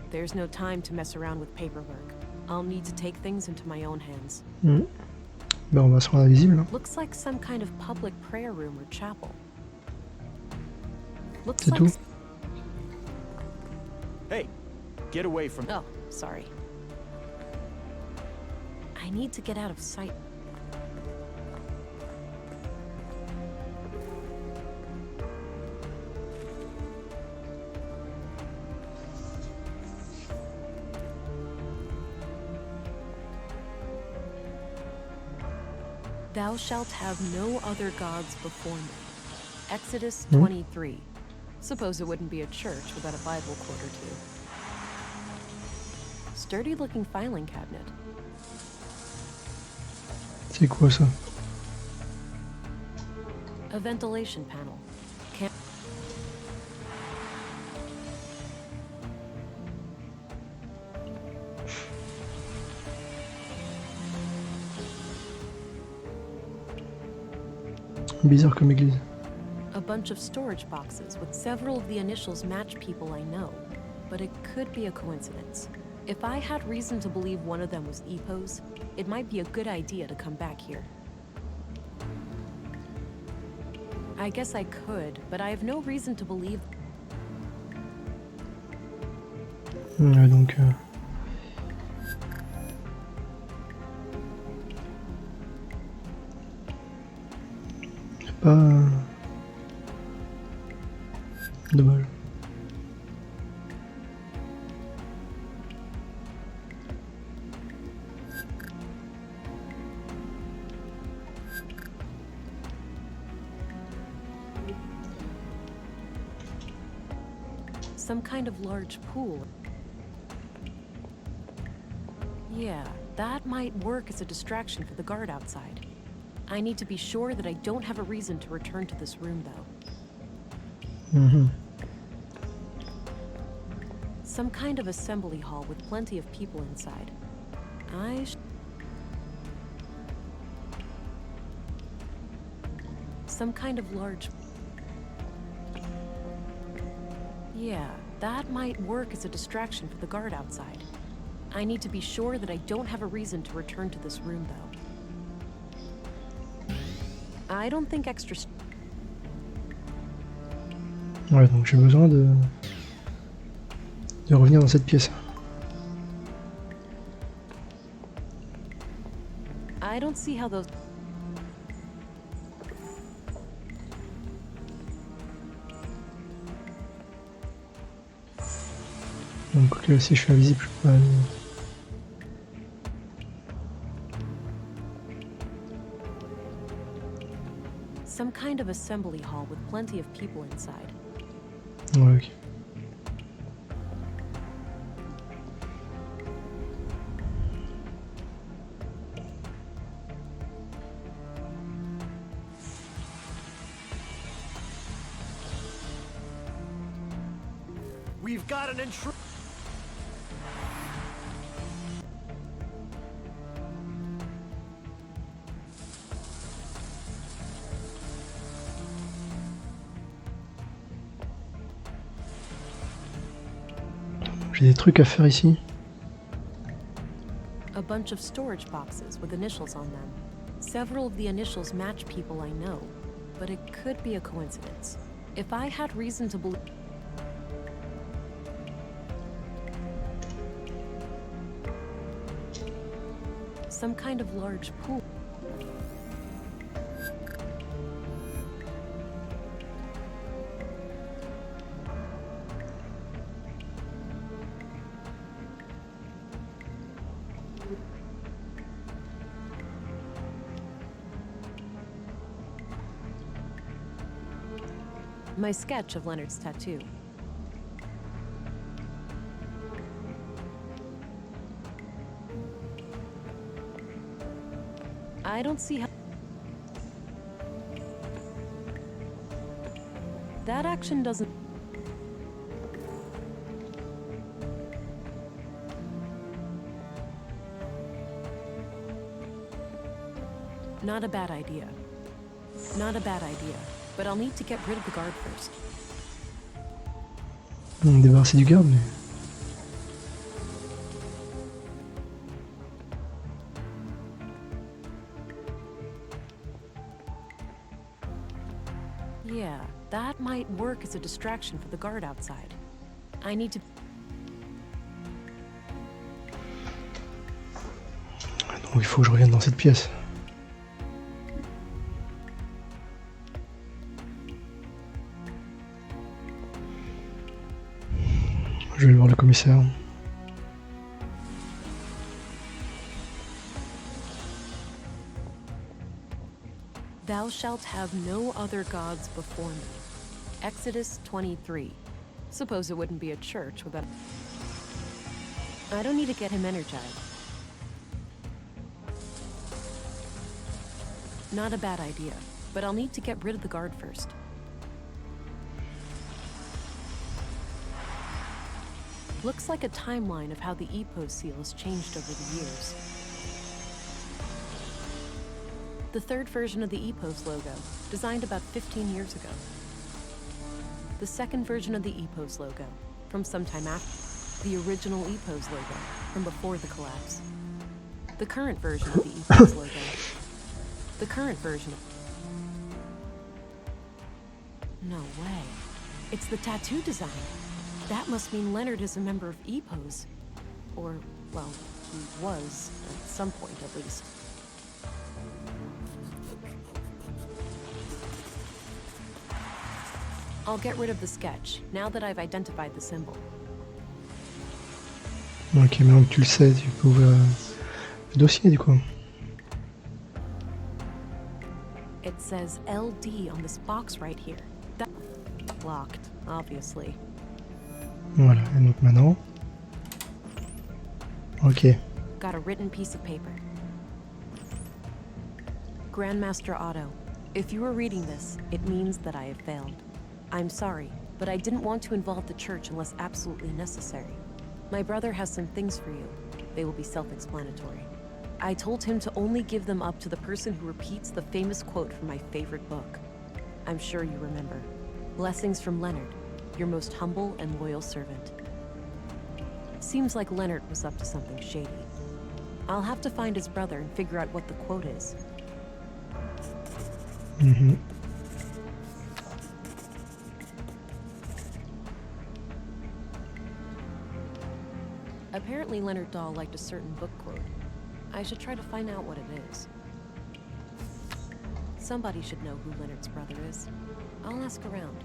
B: There's no time to mess around with paperwork. I'll need to take things into my own hands.
A: Ben, on va se rendre invisible. Hein.
B: Looks like some kind of public prayer room or chapel. Looks
A: C'est
B: like...
A: tout.
F: Hey, get away from...
B: Oh, sorry. I need to get out of sight. Thou shalt have no other gods before me. Exodus 23. Suppose it wouldn't be a church without a Bible quote or two. Sturdy-looking filing cabinet.
A: C'est quoi ça?
B: A ventilation panel.
A: Bizarre comme église.
B: A bunch of storage boxes with several of the initials match people I know, but it could be a coincidence. If I had reason to believe one of them was Epos, it might be a good idea to come back here. I guess I could, but I have no reason to believe...
A: Ouais, donc... C'est pas... Dommage.
B: Some kind of large pool. Yeah, that might work as a distraction for the guard outside. I need to be sure that I don't have a reason to return to this room, though. Some kind of assembly hall with plenty of people inside. Some kind of large... Yeah, that might work as a distraction for the guard outside. I need to be sure that I don't have a reason to return to this room, though. I don't think extra...
A: Ouais, donc j'ai besoin de revenir dans cette pièce.
B: I don't see how those...
A: Donc là, si je suis invisible, je peux pas aller...
B: Some kind of assembly hall with plenty of people inside.
A: Ouais, ok.
K: We've got an intruder.
A: J'ai des trucs à faire ici.
B: A bunch of storage boxes with initials on them. Several of the initials match people I know, but it could be a coincidence. If I had reason to believe... Some kind of large pool. My sketch of Leonard's tattoo. I don't see how... That action doesn't... Not a bad idea. Not a bad idea. but I'll need to get rid of the guard first.
A: On débarrasser du garde, mais...
B: Yeah, that might work as a distraction for the guard outside. I need to...
A: Donc il faut que je revienne dans cette pièce. Je vais aller voir le commissaire.
B: Thou shalt have no other gods before me. Exodus 23. Suppose it wouldn't be a church without... I don't need to get him energized. Not a bad idea, but I'll need to get rid of the guard first. Looks like a timeline of how the EPO seal has changed over the years. The third version of the EPOS logo, designed about 15 years ago. The second version of the EPOS logo, from some time after. The original EPOS logo, from before the collapse. The current version of the EPOS logo. The current version of... No way. It's the tattoo design. That must mean Leonard is a member of EPOS. Or, well, he was, at some point at least. I'll get rid of the sketch, now that I've identified the symbol.
A: Ok, maintenant que tu le sais, tu peux ouvrir le dossier du coup.
B: It says LD on this box right here. That's locked, obviously.
A: Voilà, et donc maintenant... Ok.
B: Got a written piece of paper. Grandmaster Otto, if you are reading this, it means that I have failed. I'm sorry, but I didn't want to involve the church unless absolutely necessary. My brother has some things for you. They will be self-explanatory. I told him to only give them up to the person who repeats the famous quote from my favorite book. I'm sure you remember. Blessings from Leonard, your most humble and loyal servant. Seems like Leonard was up to something shady. I'll have to find his brother and figure out what the quote is.
A: Mhm.
B: Apparently Leonard Dahl liked a certain book quote. I should try to find out what it is. Somebody should know who Leonard's brother is. I'll ask around.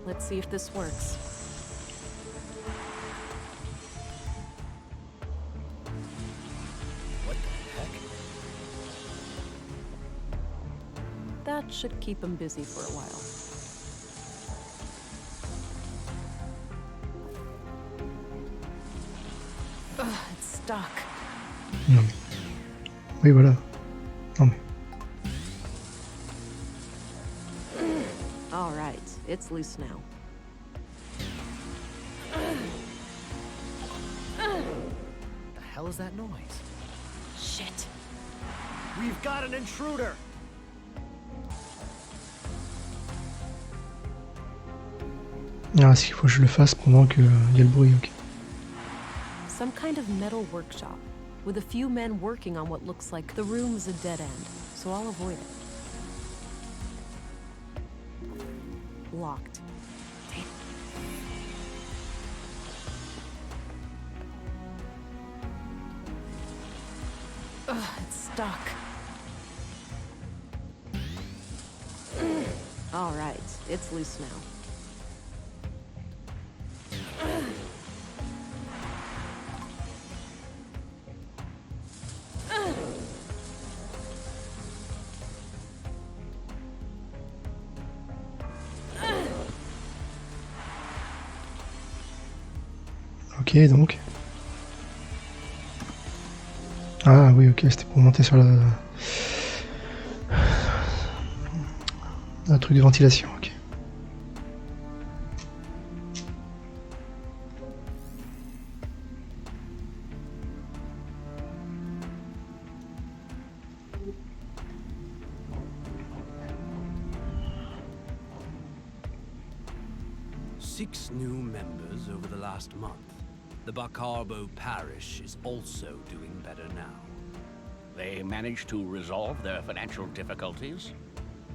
B: Let's see if this works.
J: What the heck?
B: That should keep him busy for a while. Ugh, it's stuck.
A: Non mais... Oui voilà. Non mais...
B: All right, it's loose now.
J: The hell is that noise?
B: Shit.
J: We've got an intruder!
A: Ah, est-ce qu'il faut que je le fasse pendant qu'il y a le bruit, ok.
B: Some kind of metal workshop, with a few men working on what looks like the room is a dead end, so I'll avoid it. Locked. Ugh, it's stuck. All right, it's loose now.
A: Ok, donc. Ah oui, ok, c'était pour monter sur la... un truc de ventilation, ok.
G: Six new members over the last month. The Bacarbo parish is also doing better now.
M: They managed to resolve their financial difficulties?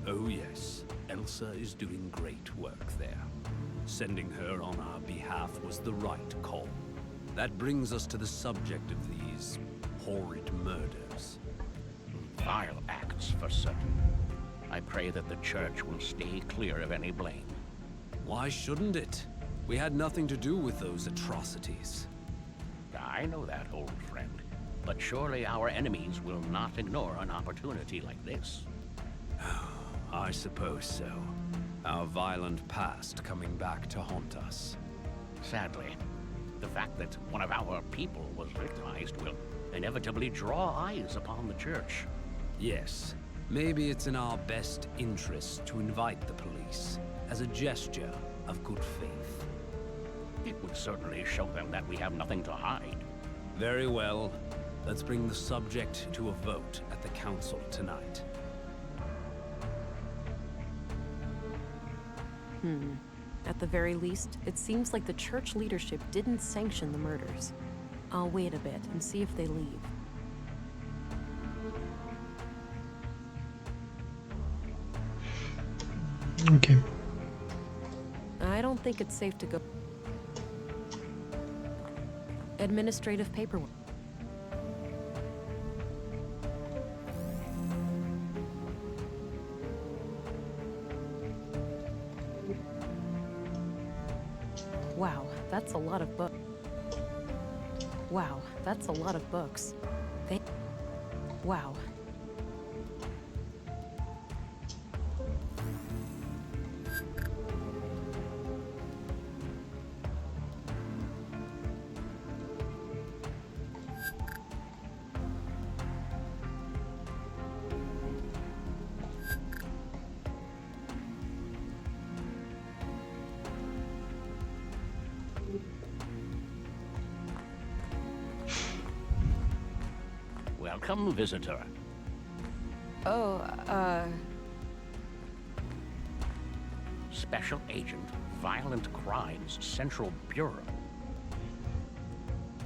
G: Oh yes, Elsa is doing great work there. Sending her on our behalf was the right call. That brings us to the subject of these horrid murders.
M: Vile acts, for certain. I pray that the church will stay clear of any blame.
G: Why shouldn't it? We had nothing to do with those atrocities.
M: I know that, old friend. But surely our enemies will not ignore an opportunity like this.
G: I suppose so. Our violent past coming back to haunt us.
M: Sadly, the fact that one of our people was victimized will inevitably draw eyes upon the church.
G: Yes. Maybe it's in our best interest to invite the police as a gesture of good faith.
M: It would certainly show them that we have nothing to hide.
G: Very well. Let's bring the subject to a vote at the council tonight.
B: At the very least, it seems like the church leadership didn't sanction the murders. I'll wait a bit and see if they leave.
A: Ok.
B: I don't think it's safe to go. Administrative paperwork. Wow, that's a lot of books. Wow, that's a lot of books. Wow.
M: Welcome, visitor.
B: Oh,
M: Special Agent, Violent Crimes, Central Bureau.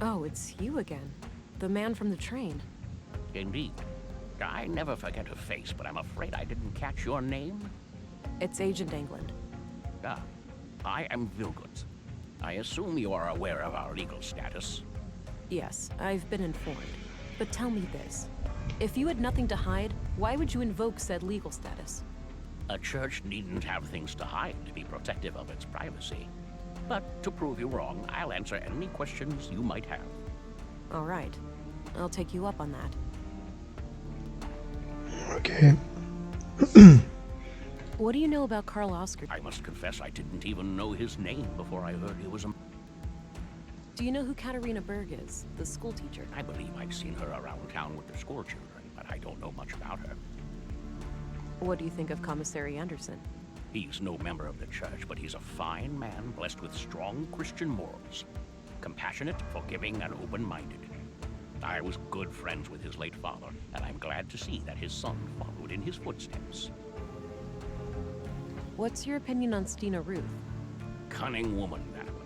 B: Oh, it's you again. The man from the train.
M: Indeed. I never forget a face, but I'm afraid I didn't catch your name.
B: It's Agent England.
M: Ah, I am Vilgut. I assume you are aware of our legal status.
B: Yes, I've been informed. But tell me this. If you had nothing to hide, why would you invoke said legal status?
M: A church needn't have things to hide to be protective of its privacy. But to prove you wrong, I'll answer any questions you might have.
B: All right. I'll take you up on that.
A: Ok.
B: What do you know about Karl Oskar?
M: I must confess I didn't even know his name before I heard he was a...
B: Do you know who Katarina Berg is, the school teacher?
M: I believe I've seen her around town with the school children, but I don't know much about her.
B: What do you think of Commissary Anderson?
M: He's no member of the church, but he's a fine man blessed with strong Christian morals. Compassionate, forgiving, and open-minded. I was good friends with his late father, and I'm glad to see that his son followed in his footsteps.
B: What's your opinion on Stina Ruth?
M: Cunning woman, that one.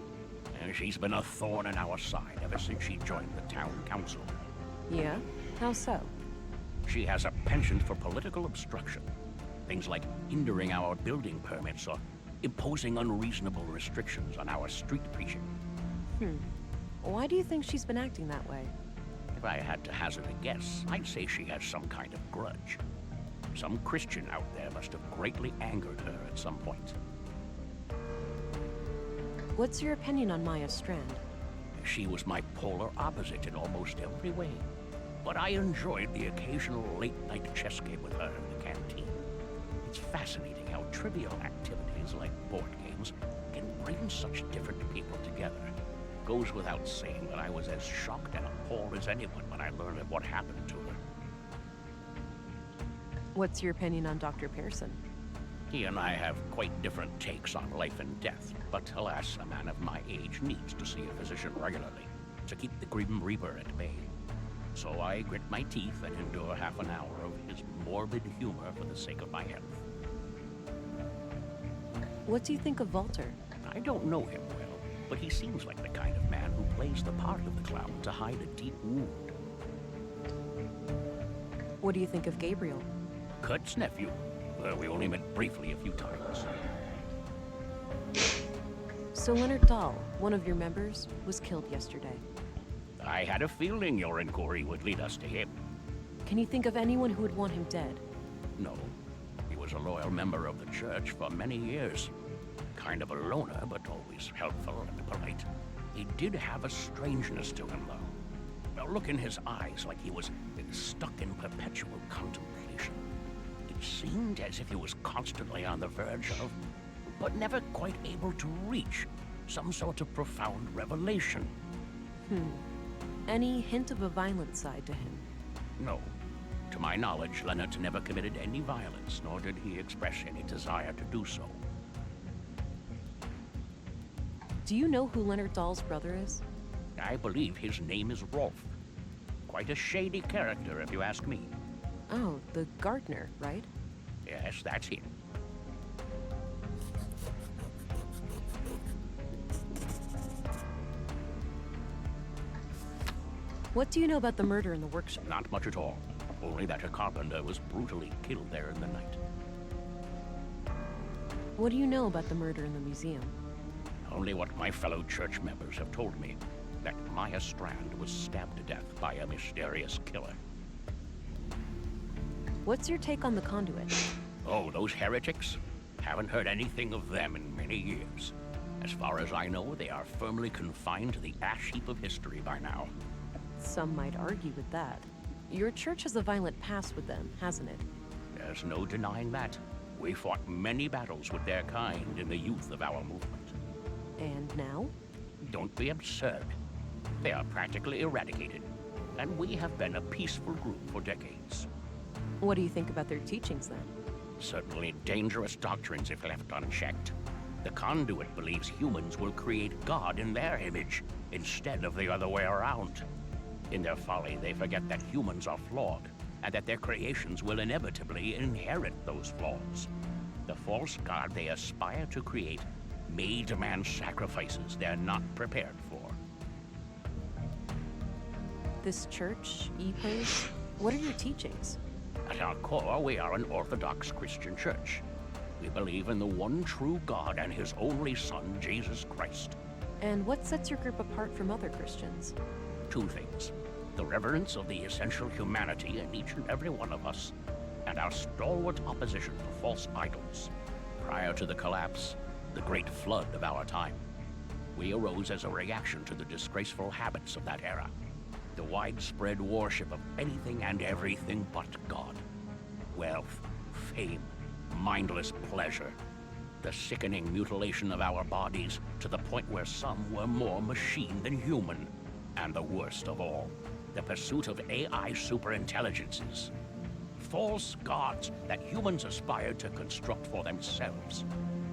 M: And she's been a thorn in our side ever since she joined the town council.
B: Yeah? How so?
M: She has a penchant for political obstruction. Things like hindering our building permits or imposing unreasonable restrictions on our street preaching.
B: Why do you think she's been acting that way?
M: If I had to hazard a guess, I'd say she has some kind of grudge. Some Christian out there must have greatly angered her at some point.
B: What's your opinion on Maya Strand?
M: She was my polar opposite in almost every way. But I enjoyed the occasional late-night chess game with her in the canteen. It's fascinating how trivial activities like board games can bring such different people together. Goes without saying that I was as shocked and appalled as anyone when I learned of what happened to her.
B: What's your opinion on Dr. Pearson?
M: He and I have quite different takes on life and death, but alas, a man of my age needs to see a physician regularly to keep the Grim Reaper at bay. So I grit my teeth and endure half an hour of his morbid humor for the sake of my health.
B: What do you think of Walter?
M: I don't know him well, but he seems like the kind of man who plays the part of the clown to hide a deep wound.
B: What do you think of Gabriel?
M: Kurt's nephew. We only met briefly a few times.
B: So Leonard Dahl, one of your members, was killed yesterday.
M: I had a feeling your inquiry would lead us to him.
B: Can you think of anyone who would want him dead?
M: No. He was a loyal member of the church for many years. Kind of a loner, but always helpful and polite. He did have a strangeness to him, though. A look in his eyes like he was stuck in perpetual contemplation. It seemed as if he was constantly on the verge of, but never quite able to reach, some sort of profound revelation.
B: Any hint of a violent side to him?
M: No. To my knowledge, Leonard never committed any violence, nor did he express any desire to do so.
B: Do you know who Leonard Dahl's brother is?
M: I believe his name is Rolf. Quite a shady character, if you ask me.
B: Oh, the gardener, right?
M: Yes, that's him.
B: What do you know about the murder in the workshop?
M: Not much at all. Only that a carpenter was brutally killed there in the night.
B: What do you know about the murder in the museum?
M: Only what my fellow church members have told me. That Maya Strand was stabbed to death by a mysterious killer.
B: What's your take on the Conduit?
M: Oh, those heretics? Haven't heard anything of them in many years. As far as I know, they are firmly confined to the ash heap of history by now.
B: Some might argue with that. Your church has a violent past with them, hasn't it?
M: There's no denying that. We fought many battles with their kind in the youth of our movement.
B: And now?
M: Don't be absurd. They are practically eradicated, and we have been a peaceful group for decades.
B: What do you think about their teachings, then?
M: Certainly dangerous doctrines if left unchecked. The Conduit believes humans will create God in their image, instead of the other way around. In their folly, they forget that humans are flawed, and that their creations will inevitably inherit those flaws. The false god they aspire to create may demand sacrifices they're not prepared for.
B: This church, EPOS, what are your teachings?
M: At our core, we are an Orthodox Christian church. We believe in the one true God and His only Son, Jesus Christ.
B: And what sets your group apart from other Christians?
M: Two things. The reverence of the essential humanity in each and every one of us, and our stalwart opposition to false idols. Prior to the collapse, the great flood of our time, we arose as a reaction to the disgraceful habits of that era. The widespread worship of anything and everything but God. Wealth, fame, mindless pleasure. The sickening mutilation of our bodies to the point where some were more machine than human. And the worst of all, the pursuit of AI superintelligences. False gods that humans aspired to construct for themselves.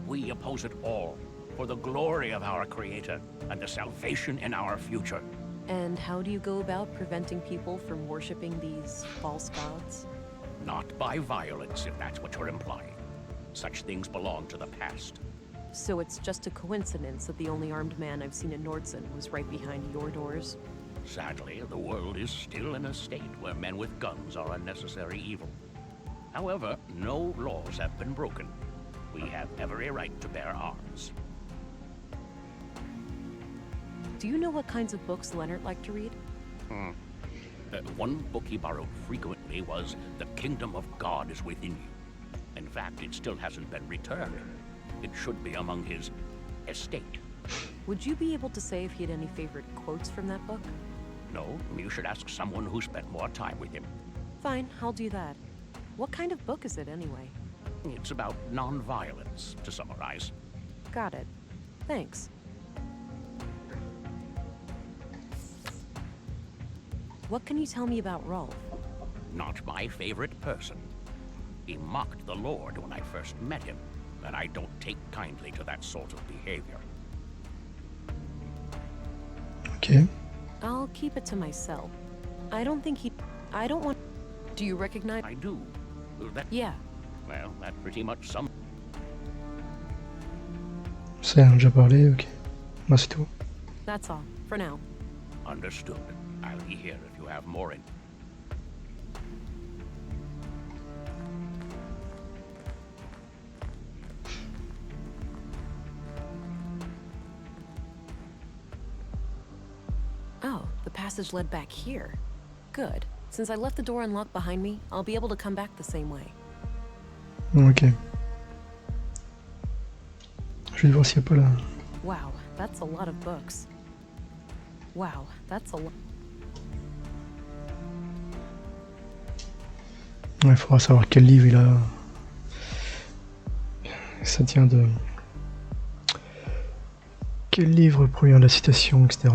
M: We oppose it all for the glory of our Creator and the salvation in our future.
B: And how do you go about preventing people from worshipping these false gods?
M: Not by violence, if that's what you're implying. Such things belong to the past.
B: So it's just a coincidence that the only armed man I've seen in Nordson was right behind your doors?
M: Sadly, the world is still in a state where men with guns are a necessary evil. However, no laws have been broken. We have every right to bear arms.
B: Do you know what kinds of books Leonard liked to read?
M: One book he borrowed frequently was The Kingdom of God is Within You. In fact, it still hasn't been returned. It should be among his estate.
B: Would you be able to say if he had any favorite quotes from that book?
M: No, you should ask someone who spent more time with him.
B: Fine, I'll do that. What kind of book is it anyway?
M: It's about non-violence, to summarize.
B: Got it. Thanks. What can you tell me about Rolf?
M: Not my favorite person. He mocked the Lord when I first met him, and I don't take kindly to that sort of behavior.
A: Ok.
B: I'll keep it to myself. I don't think he... I don't want... Do you recognize...
M: I do. That...
B: Yeah.
M: Well, that pretty much sums...
A: Ça, on a déjà parlé, ok. Moi, c'est tout.
B: That's all, for now.
M: Understood. I'll be here if you have more in...
B: Oh, the passage led back here. Good. Since I left the door unlocked behind me, I'll be able to come back the same way.
A: Ok. Je vais voir s'il n'y a pas là.
B: Wow, that's a lot of books. Wow, that's a lot.
A: Ouais, il faudra savoir quel livre il a. Ça tient de. Quel livre provient de la citation, etc.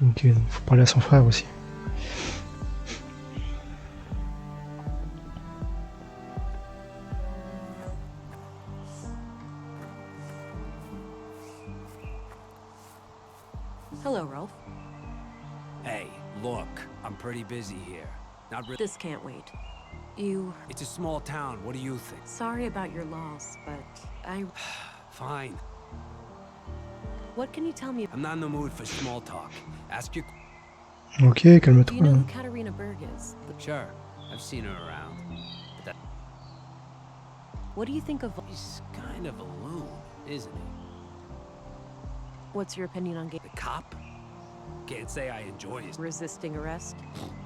A: Ok, faut parler à son frère aussi.
B: Hello, Rolf.
G: Hey, look, I'm pretty busy here. Not really.
B: This can't wait. You...
G: It's a small town, what do you think?
B: Sorry about your loss, but I...
G: Fine.
B: What can you tell me?
G: I'm not in the mood for small talk. Ask your...
A: Ok,
B: Do you
A: calme-toi.
B: know who Katarina Berg is?
G: Sure, I've seen her around. But that...
B: What do you think of...
G: He's kind of a loon, isn't he?
B: What's your opinion on
G: The cop? Can't say I enjoy his...
B: resisting arrest?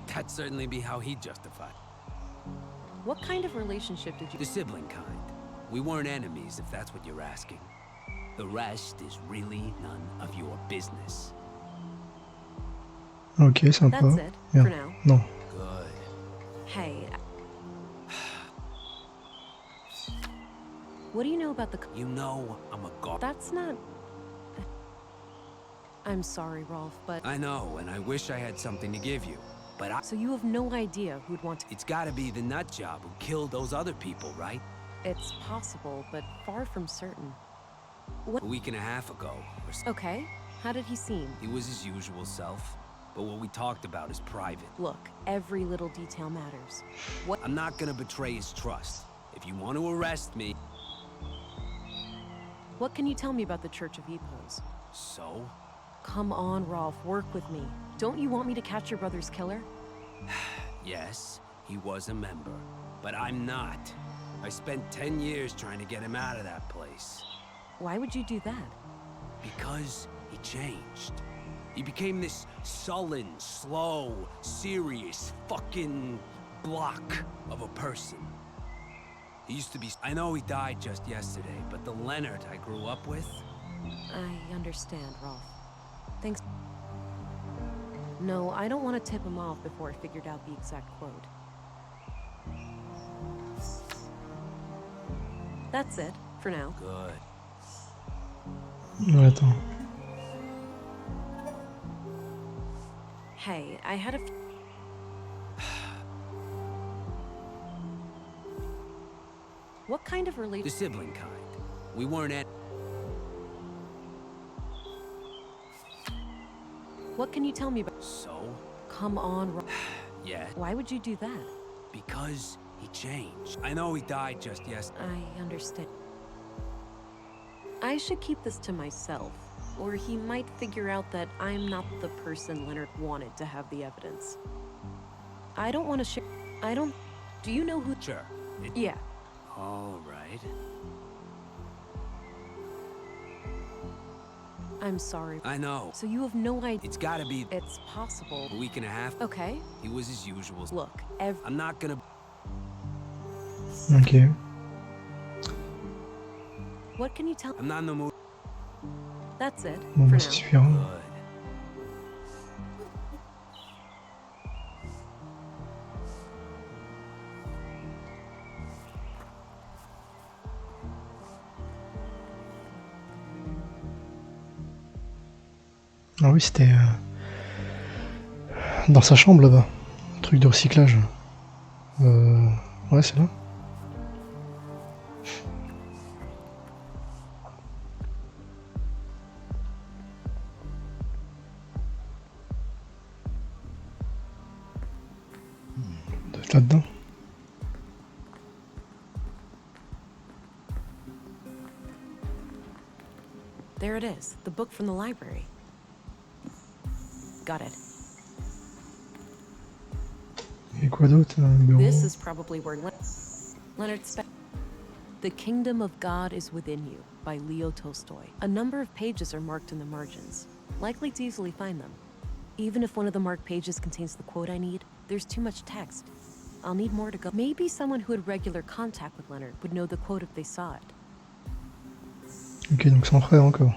G: That'd certainly be how he'd justify.
B: What kind of relationship did you...
G: The sibling kind. We weren't enemies, if that's what you're asking. The rest is really none of your business.
A: Ok, sympa.
B: That's it,
A: Bien.
B: for now.
A: Non.
G: Good.
B: Hey... What do you know about the...
G: You know I'm a guard.
B: That's not... I'm sorry, Rolf, but...
G: I know, and I wish I had something to give you. But I...
B: So you have no idea who'd want to...
G: It's gotta be the nut job who killed those other people, right?
B: It's possible, but far from certain. What...
G: A week and a half ago, or so.
B: Okay. How did he seem?
G: He was his usual self. But what we talked about is private.
B: Look, every little detail matters. What...
G: I'm not gonna betray his trust. If you want to arrest me...
B: What can you tell me about the Church of Epos?
G: So?
B: Come on, Rolf, work with me. Don't you want me to catch your brother's killer?
G: Yes, he was a member. But I'm not. I spent 10 years trying to get him out of that place.
B: Why would you do that?
G: Because he changed. He became this sullen, slow, serious, fucking block of a person. He used to be... I know he died just yesterday, but the Leonard I grew up with...
B: I understand, Rolf. Thanks. No, I don't want to tip him off before I figured out the exact quote. That's it, for now.
G: Good.
A: Ouais, attends.
B: Hey, I had a... What kind of
G: The
B: relation...
G: sibling kind. We weren't at...
B: What can you tell me about...
G: So?
B: Come on,
G: Yeah.
B: Why would you do that?
G: Because he changed. I know he died just yesterday.
B: I understand. I should keep this to myself, or he might figure out that I'm not the person Leonard wanted to have the evidence. I don't want to share... I don't... Do you know who...
G: Sure.
B: Yeah.
G: All right.
B: I'm sorry.
G: I know.
B: So you have no idea...
G: It's gotta be...
B: It's possible.
G: A week and a half.
B: Okay.
G: He was his usual.
B: Look,
G: I'm not gonna...
A: Ok.
B: What can you tell...
G: I'm not in the mood.
B: That's it,
A: Bon,
B: for
A: bah, ça
B: now.
A: suffira.
G: Good.
A: Ah oui, c'était dans sa chambre là-bas. Truc de recyclage. Ouais, c'est là. Doit être là-dedans.
B: There it is, the book from the library. Got it.
A: Et quoi d'autre? Un bureau.
B: This is probably where Leonard The Kingdom of God is Within You by Leo Tolstoy. A number of pages are marked in the margins, likely to easily find them. Even if one of the marked pages contains the quote I need, there's too much text. I'll need more to go. Maybe someone who had regular contact with Leonard would know the quote if they saw it.
A: Ok, donc son frère encore.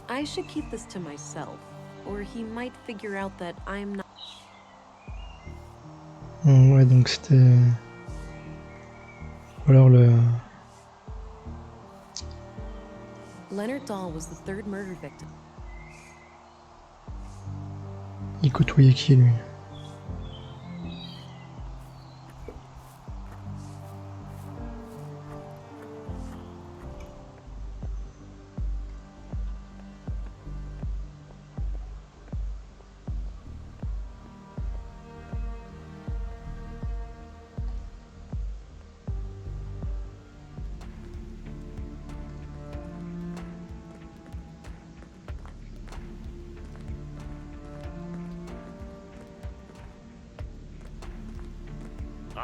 B: I should keep this to myself, or he might figure out that I'm not.
A: Ouais, donc c'était... Ou alors le...
B: Leonard Dahl was the third murder victim.
A: Il côtoyait qui, lui?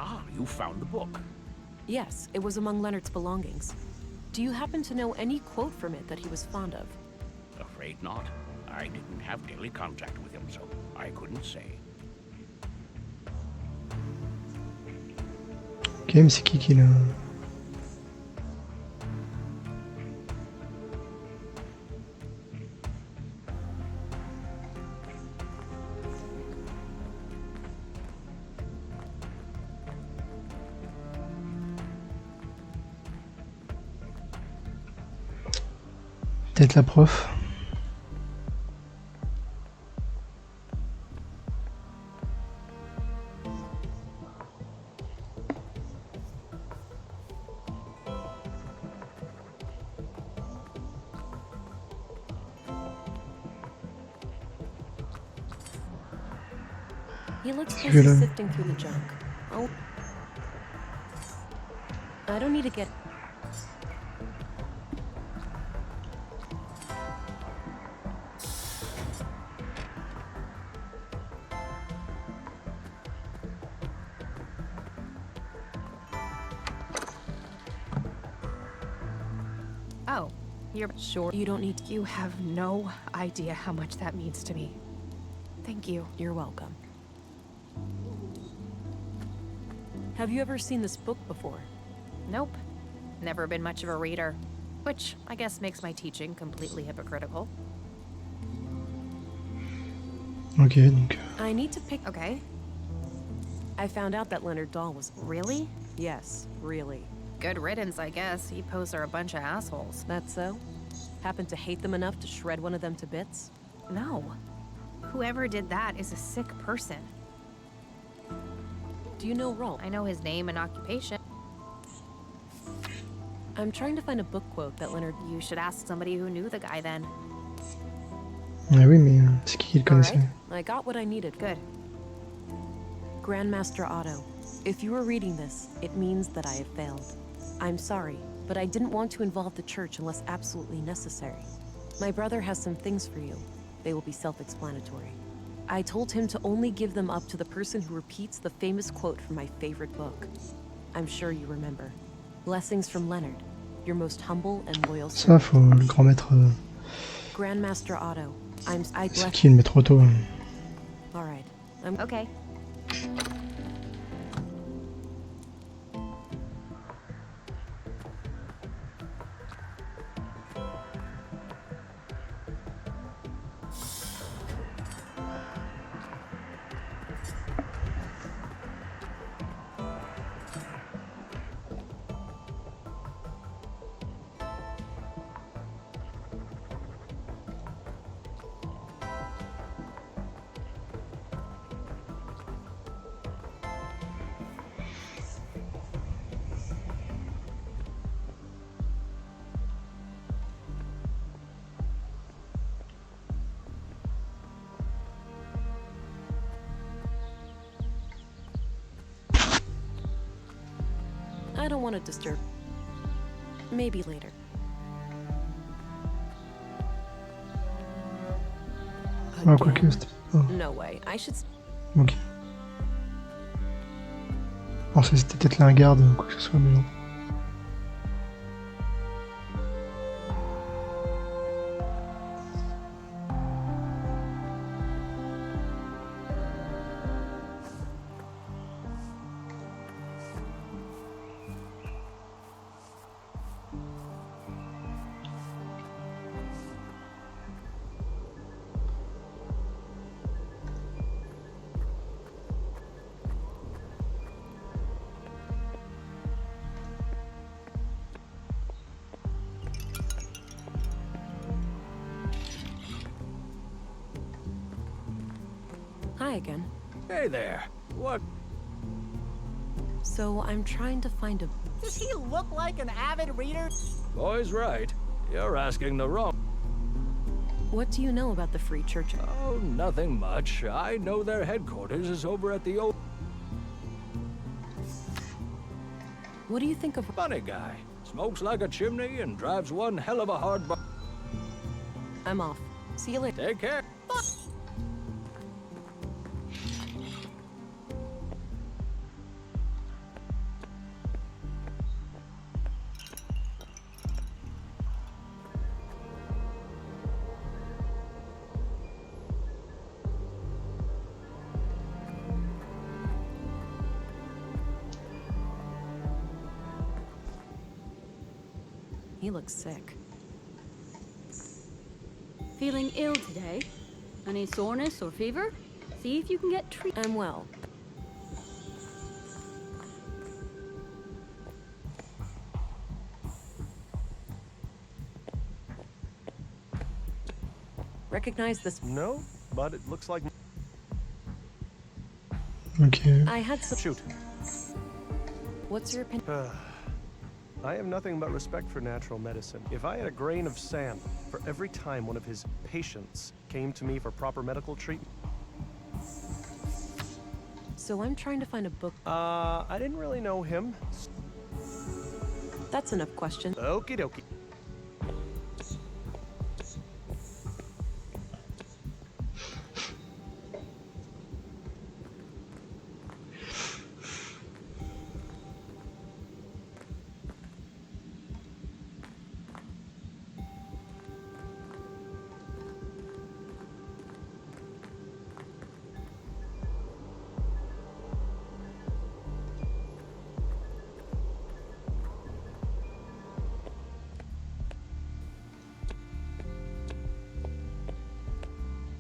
M: Ah, you found the book.
B: Yes, it was among Leonard's belongings. Do you happen to know any quote from it that he was fond of?
M: Afraid not. I didn't have daily contact with him, so I couldn't say.
A: Ok, mais c'est qui l'a... Peut-être la prof.
B: He looks
A: Je
B: busy
A: vais là.
B: sifting through the junk. Oh. I don't need to get...
C: Oh, you're
B: Sure, you don't need to...
C: You have no idea how much that means to me. Thank you.
B: You're welcome. Have you ever seen this book before?
C: Nope. Never been much of a reader. Which I guess makes my teaching completely hypocritical.
A: Ok, donc...
B: I need to pick...
C: Okay.
B: I found out that Leonard Dahl was...
C: Really?
B: Yes, really.
C: Good riddance, I guess. You pose are a bunch of assholes.
B: That's so? Happen to hate them enough to shred one of them to bits?
C: No. Whoever did that is a sick person.
B: Do you know Rolf?
C: I know his name and occupation.
B: I'm trying to find a book quote that Leonard...
C: You should ask somebody who knew the guy then.
A: Ah oui, mais c'est qui le connaissait?
B: Alright, I got what I needed.
C: Good.
B: Grandmaster Otto, if you are reading this, it means that I have failed. I'm sorry, but I didn't want to involve the church unless absolutely necessary. My brother has some things for you. They will be self-explanatory. I told him to only give them up to the person who repeats the famous quote from my favorite book. I'm sure you remember. Blessings from Leonard, your most humble and loyal
A: Ça,
B: servant.
A: faut le grand maître...
B: Grandmaster Otto, I
A: C'est
B: bless...
A: qui le maître auto?
B: Alright, I'm...
C: Okay.
B: I don't want to disturb. Maybe later.
A: Ah, quoique, c'était pas...
B: No way. I should.
A: Ok. Je pensais que c'était peut-être là un garde ou quoi que ce soit, mais non.
B: Hi again.
N: Hey there. What?
B: So I'm trying to find a.
L: Does he look like an avid reader?
N: Boy's right. You're asking the wrong.
B: What do you know about the Free Church?
N: Oh, nothing much. I know their headquarters is over at the old...
B: What do you think of...
N: Funny guy. Smokes like a chimney and drives one hell of a hard bar.
B: I'm off. See you later.
N: Take care.
B: He looks sick.
E: Feeling ill today? Any soreness or fever? See if you can get treatment.
B: I'm well. Recognize this?
K: No, but it looks like...
A: Ok.
B: I had some...
K: Shoot.
B: What's your opinion?
K: I have nothing but respect for natural medicine. If I had a grain of sand for every time one of his patients came to me for proper medical treatment...
B: So I'm trying to find a book.
K: I didn't really know him.
B: That's enough questions.
K: Okie dokie.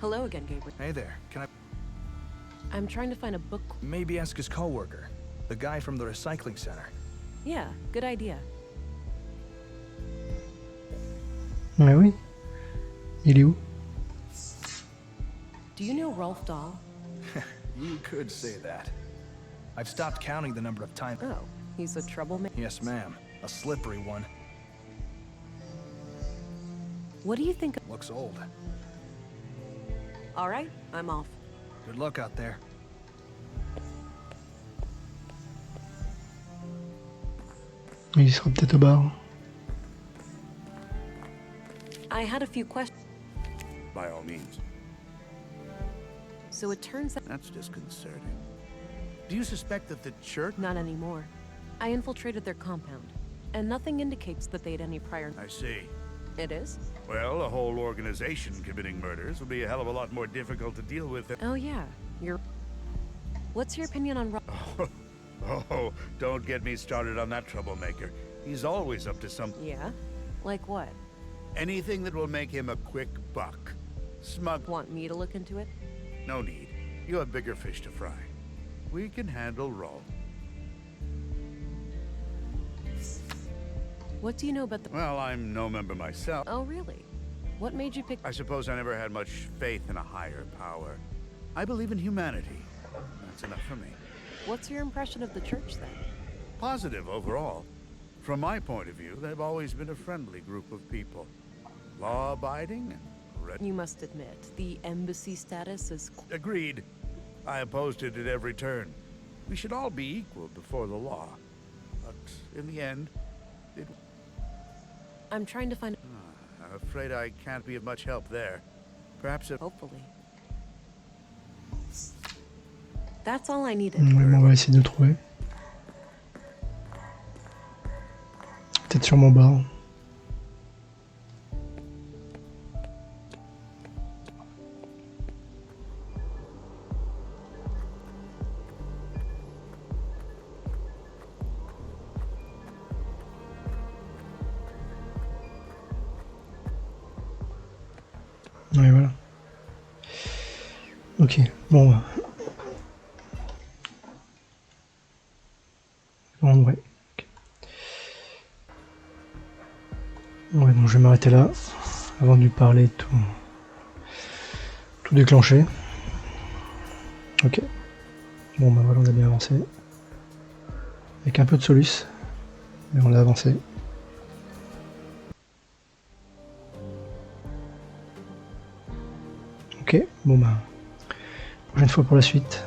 B: Hello again, Gabriel.
J: Hey there. Can I
B: I'm trying to find a book.
J: maybe ask his coworker, the guy from the recycling center?
B: Yeah, good idea.
A: Ouais, oui. Il est où?
B: Do you know Rolf Dahl?
J: You could say that. I've stopped counting the number of times.
B: Oh, he's a troublemaker.
J: Yes, ma'am. A slippery one.
B: What do you think of...
J: Looks old.
B: All right, I'm off.
J: Good luck out there.
A: Il sera peut-être au bar.
B: I had a few questions.
O: By all means.
B: So it turns out...
O: That's disconcerting. Do you suspect that the church...
B: Not anymore. I infiltrated their compound, and nothing indicates that they had any prior...
O: I see.
B: It is?
O: Well, a whole organization committing murders would be a hell of a lot more difficult to deal with.
B: Oh yeah, you're... What's your opinion on...
O: Oh, don't get me started on that troublemaker. He's always up to something.
B: Yeah? Like what?
O: Anything that will make him a quick buck. Smug...
B: Want me to look into it?
O: No need. You have bigger fish to fry. We can handle Rolf.
B: What do you know about the...
O: Well, I'm no member myself.
B: Oh, really? What made you pick...
O: I suppose I never had much faith in a higher power. I believe in humanity. That's enough for me.
B: What's your impression of the church, then?
O: Positive overall. From my point of view, they've always been a friendly group of people. Law-abiding and...
B: You must admit, the embassy status is...
O: Agreed. I opposed it at every turn. We should all be equal before the law. A works. In the end, it...
B: I'm trying to find.
O: I'm afraid I can't be of much help there. Perhaps if...
B: Hopefully. That's all I needed.
A: Ouais, on va essayer de le trouver. Peut-être sur mon bar. Ouais, voilà. Ok, bon. Bon, ouais. Okay. Ouais, donc je vais m'arrêter là avant de lui parler, tout déclencher. Ok. Bon, bah voilà, on a bien avancé. Avec un peu de soluce, mais on a avancé. Ok, bon bah, prochaine fois pour la suite.